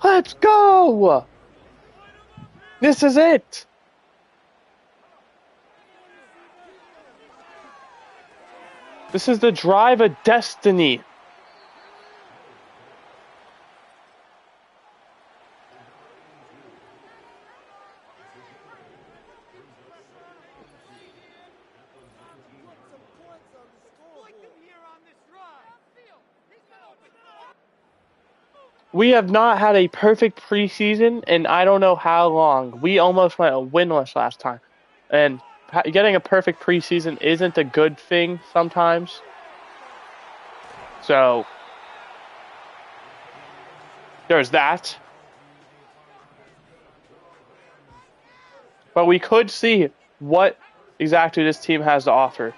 Let's go. This is it. This is the drive of destiny. We have not had a perfect preseason in I don't know how long. We almost went winless last time. And getting a perfect preseason isn't a good thing sometimes. So, there's that. But we could see what exactly this team has to offer.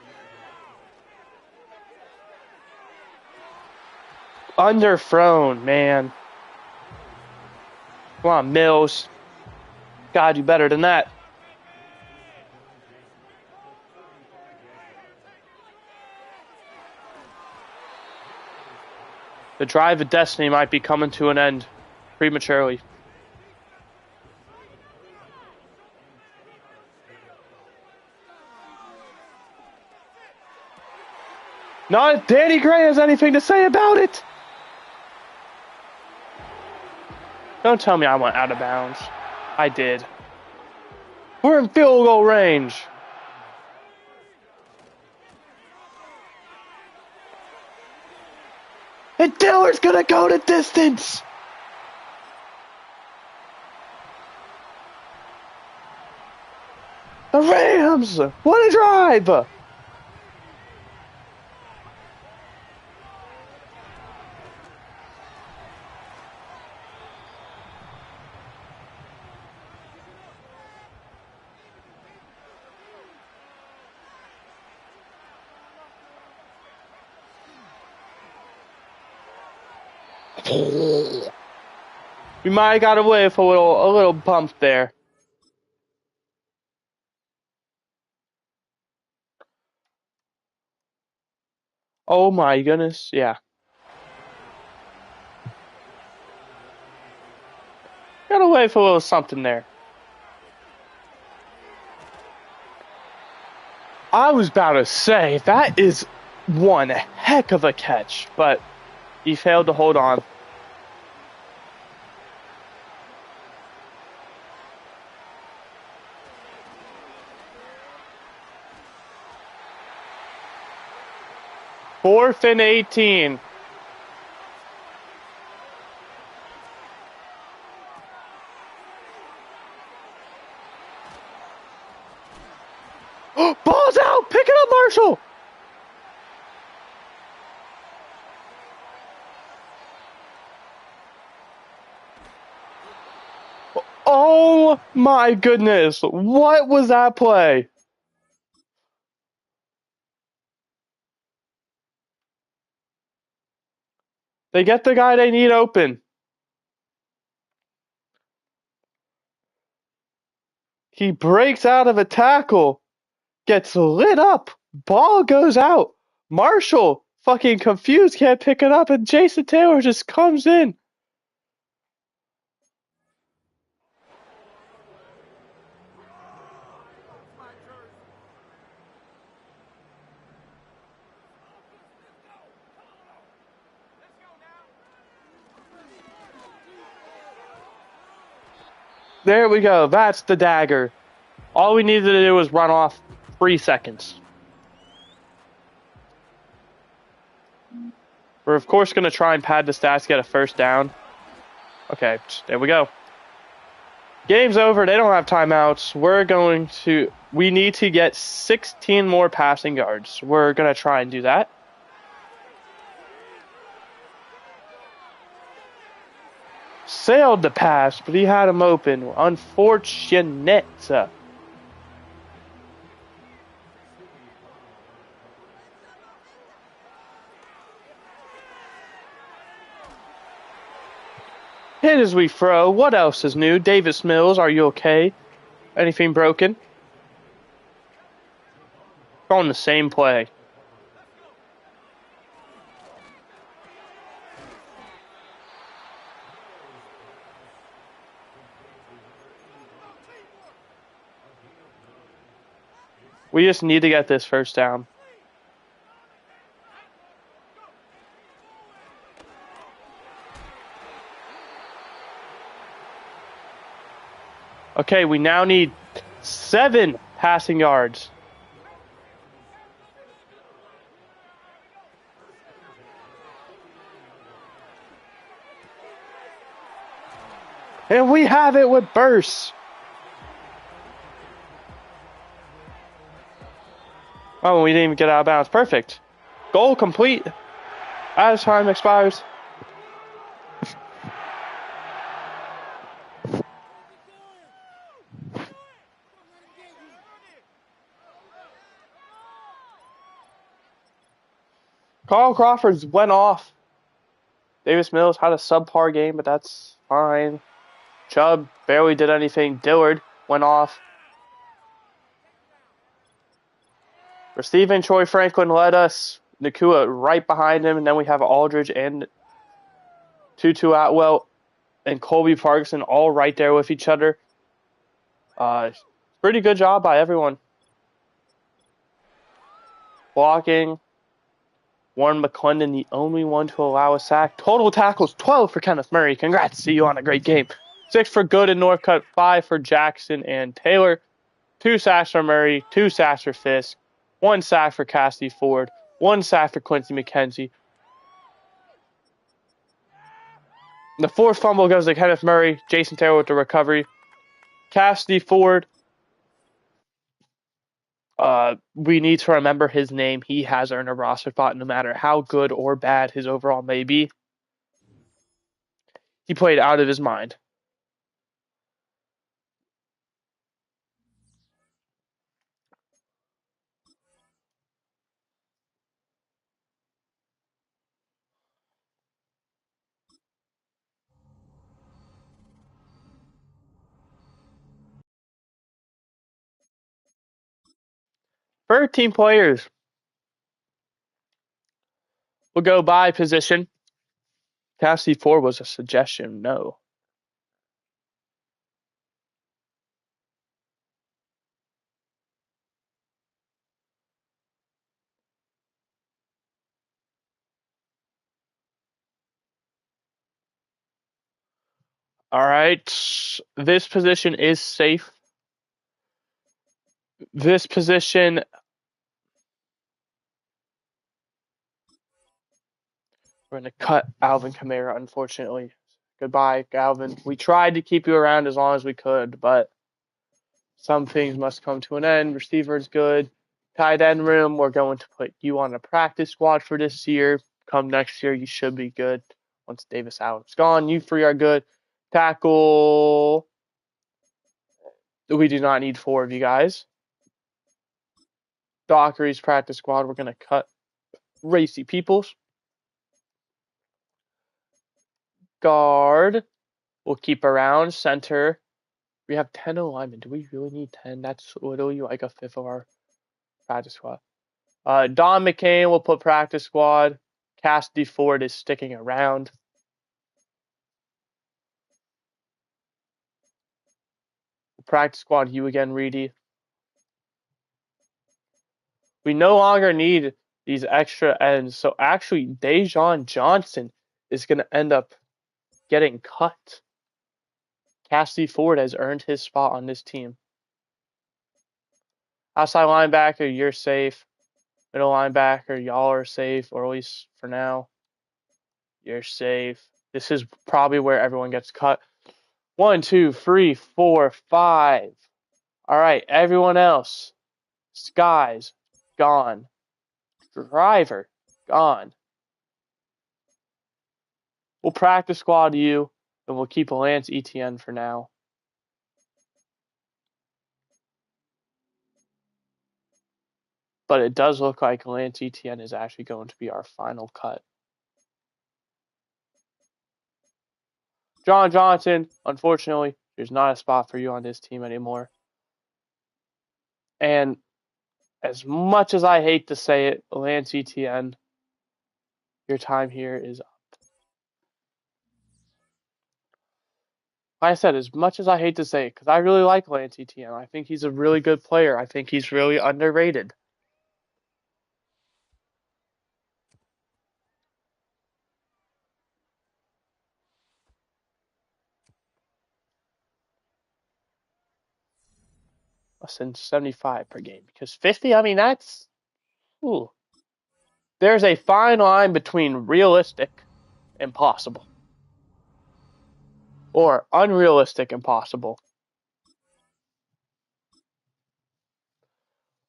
Underthrown, man. Come on, Mills. Gotta do better than that. The drive of destiny might be coming to an end prematurely. Not if Danny Gray has anything to say about it. Don't tell me I went out of bounds. I did. We're in field goal range. And Dillard's gonna go to distance. The Rams! What a drive! We might have got away with a little bump there. Oh my goodness, yeah. Got away with a little something there. I was about to say, that is one heck of a catch, but he failed to hold on. Fourth and 18. Ball's out! Pick it up, Marshall! Oh my goodness! What was that play? They get the guy they need open. He breaks out of a tackle, gets lit up, ball goes out. Marshall, fucking confused, can't pick it up, and Jason Taylor just comes in. There we go. That's the dagger. All we needed to do was run off 3 seconds. We're, of course, going to try and pad the stats, get a first down. Okay, there we go. Game's over. They don't have timeouts. We need to get 16 more passing yards. We're going to try and do that. Sailed the pass, but he had him open. Unfortunate. Hit as we throw. What else is new? Davis Mills, are you okay? Anything broken? On the same play. We just need to get this first down. Okay, we now need 7 passing yards. And we have it with bursts. Oh, we didn't even get out of bounds. Perfect. Goal complete. As time expires. Carl Crawford went off. Davis Mills had a subpar game, but that's fine. Chubb barely did anything. Dillard went off. Receiving, Troy Franklin led us. Nakua right behind him, and then we have Aldridge and Tutu Atwell and Colby Parkinson all right there with each other. Pretty good job by everyone. Blocking. Warren McClendon, the only one to allow a sack. Total tackles, 12 for Kenneth Murray. Congrats to you on a great game. 6 for Good and Northcutt, 5 for Jackson and Taylor. 2 sacks for Murray, 2 sacks for Fisk, 1 sack for Cassidy Ford, 1 sack for Quincy McKenzie. The 4th fumble goes to Kenneth Murray. Jason Taylor with the recovery. Cassidy Ford. We need to remember his name. He has earned a roster spot no matter how good or bad his overall may be. He played out of his mind. For team players, we'll go by position. Cassidy Ford was a suggestion, no. All right. This position is safe. This position, we're going to cut Alvin Kamara, unfortunately. Goodbye, Alvin. We tried to keep you around as long as we could, but some things must come to an end. Receiver is good. Tight end room, we're going to put you on a practice squad for this year. Come next year, you should be good. Once Davis Allen's gone, you 3 are good. Tackle, we do not need 4 of you guys. Dockery's practice squad, we're going to cut Racy Peoples. Guard, we'll keep around. Center, We have 10 alignment. Do we really need 10? That's literally like a fifth of our practice squad. Don McCain will put practice squad. Cassidy Ford is sticking around. Practice squad you again, Reedy. We no longer need these extra ends. So actually, Dejon Johnson is going to end up getting cut. Cassidy Ford has earned his spot on this team. Outside linebacker, you're safe. Middle linebacker, y'all are safe, or at least for now. You're safe. This is probably where everyone gets cut. 1, 2, 3, 4, 5. All right, everyone else. Skies, gone. Driver, gone. We'll practice squad you, and we'll keep Lance Etienne for now. But it does look like Lance Etienne is actually going to be our final cut. John Johnson, unfortunately, there's not a spot for you on this team anymore. And as much as I hate to say it, Lance Etienne, your time here is up. Like I said, as much as I hate to say it, because I really like Lance Etienne. I think he's a really good player. I think he's really underrated. Less than 75 per game. Because 50, I mean, that's... Ooh. There's a fine line between realistic and possible. Or unrealistic and possible.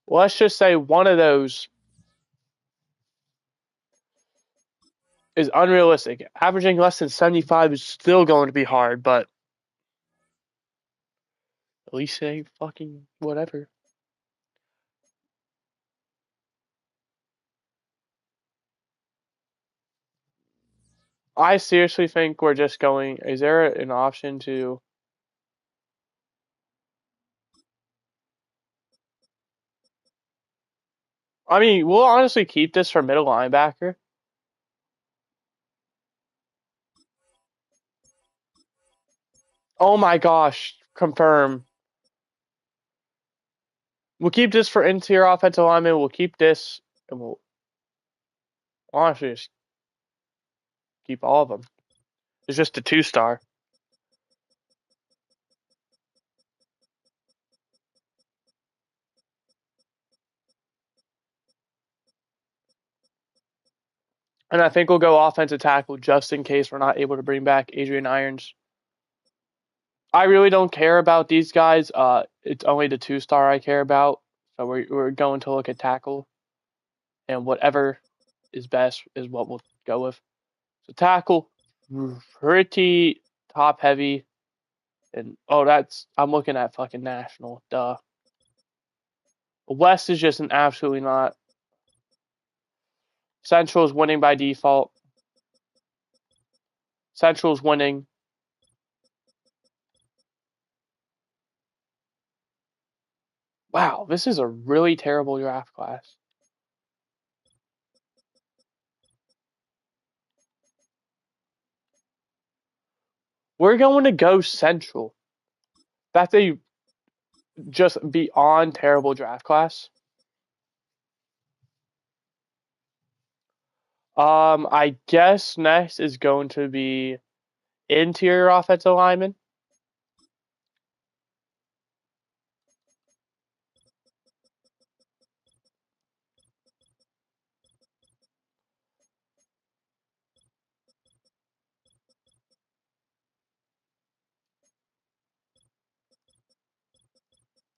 Let's just say one of those is unrealistic. Averaging less than 75 is still going to be hard, but at least it ain't fucking whatever. I seriously think we're just going... Is there an option to... I mean, we'll honestly keep this for middle linebacker. Oh my gosh. Confirm. We'll keep this for interior offensive lineman. We'll keep this. And we'll honestly just keep all of them. It's just a 2-star. And I think we'll go offensive tackle just in case we're not able to bring back Adrian Irons. I really don't care about these guys. It's only the 2-star I care about. So we're going to look at tackle. And whatever is best is what we'll go with. So tackle, pretty top heavy. And I'm looking at fucking national. Duh. West is just an absolutely not. Central's winning by default. Central's winning. Wow, this is a really terrible draft class. We're going to go Central. That's a just beyond terrible draft class. I guess next is going to be interior offensive lineman.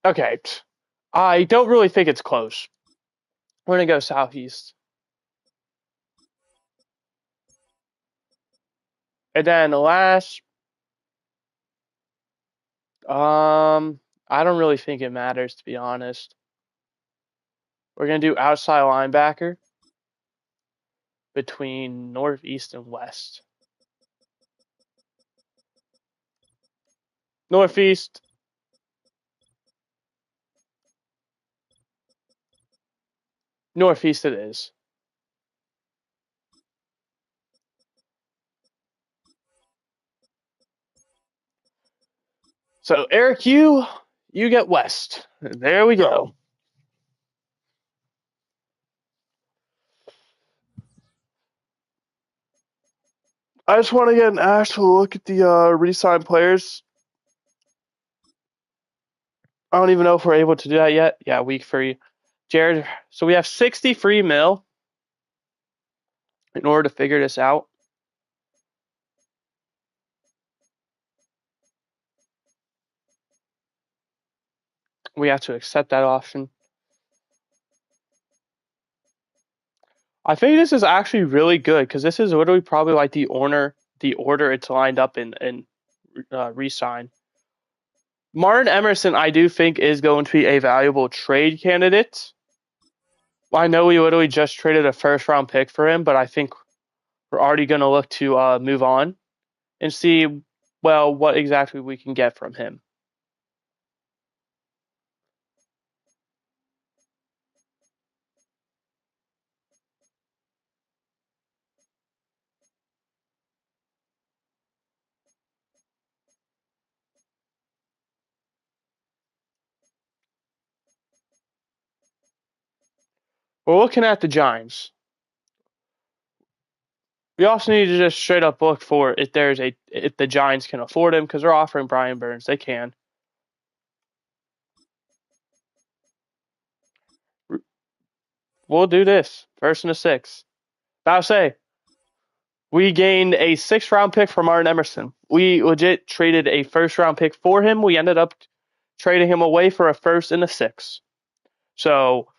Okay, I don't really think it's close. We're gonna go Southeast. And then last, I don't really think it matters, to be honest. We're gonna do outside linebacker between Northeast and West. Northeast, Northeast it is. So Eric, you get west. There we go. I just want to get an actual look at the re-signed players. I don't even know if we're able to do that yet. Yeah, week 3. Jared, so we have 60 free mil in order to figure this out. We have to accept that option. I think this is actually really good because this is literally probably like the order it's lined up in re-sign. Martin Emerson, I do think, is going to be a valuable trade candidate. I know we literally just traded a first-round pick for him, but I think we're already going to look to move on and see, well, what exactly we can get from him. We're looking at the Giants. We also need to just straight up look for if the Giants can afford him because they're offering Brian Burns. They can. We'll do this. First and a 6. I'll say, we gained a 6th-round pick for Martin Emerson. We legit traded a first-round pick for him. We ended up trading him away for a 1st and a 6. So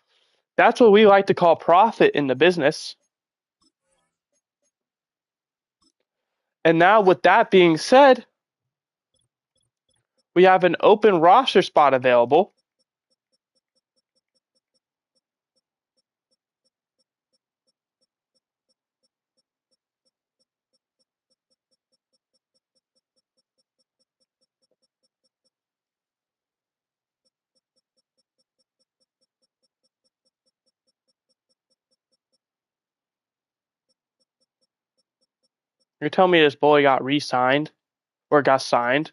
that's what we like to call profit in the business. And now with that being said, we have an open roster spot available. You're telling me this boy got re-signed or got signed?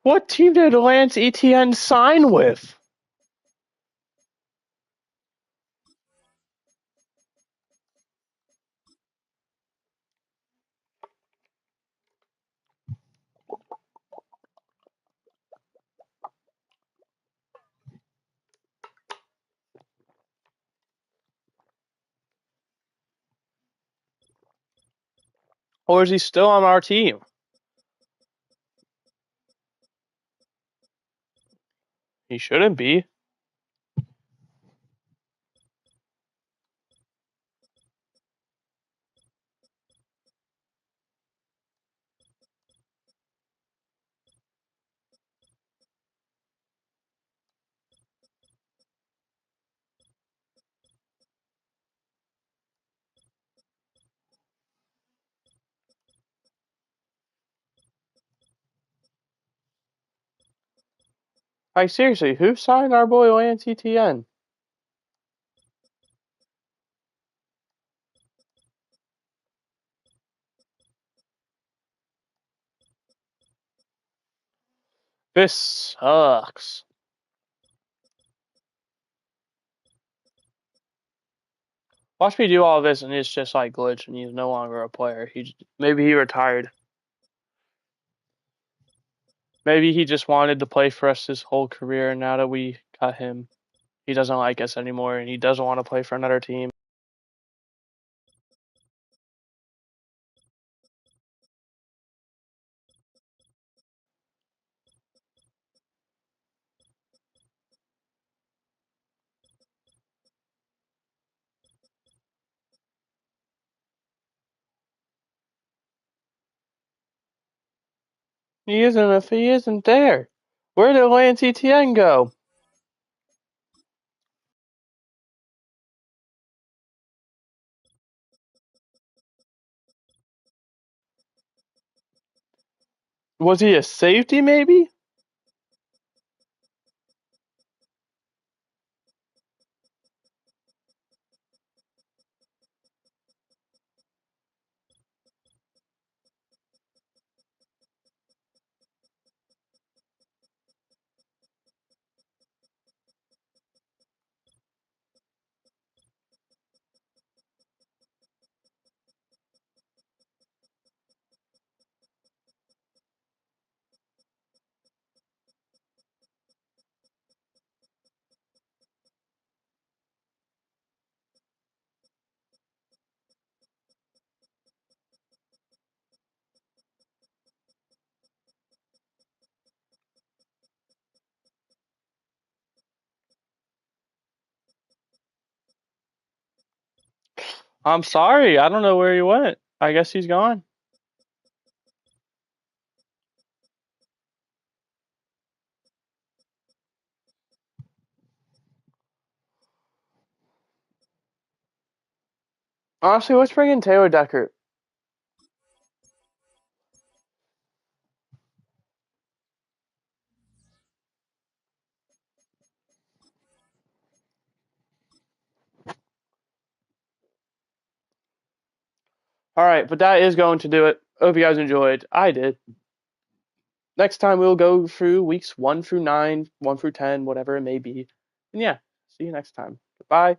What team did Lance Etienne sign with? Or is he still on our team? He shouldn't be. Like, seriously, who signed our boy Lance Etienne? This sucks. Watch me do all this and it's just like glitch and he's no longer a player. Maybe he retired. Maybe he just wanted to play for us his whole career, and now that we cut him, he doesn't like us anymore and he doesn't want to play for another team. If he isn't there. Where did Lance Etienne go? Was he a safety, maybe? I'm sorry. I don't know where he went. I guess he's gone. Honestly, what's bringing Taylor Decker? Alright, but that is going to do it. Hope you guys enjoyed. I did. Next time we'll go through weeks 1 through 9, 1 through 10, whatever it may be. And yeah, see you next time. Goodbye.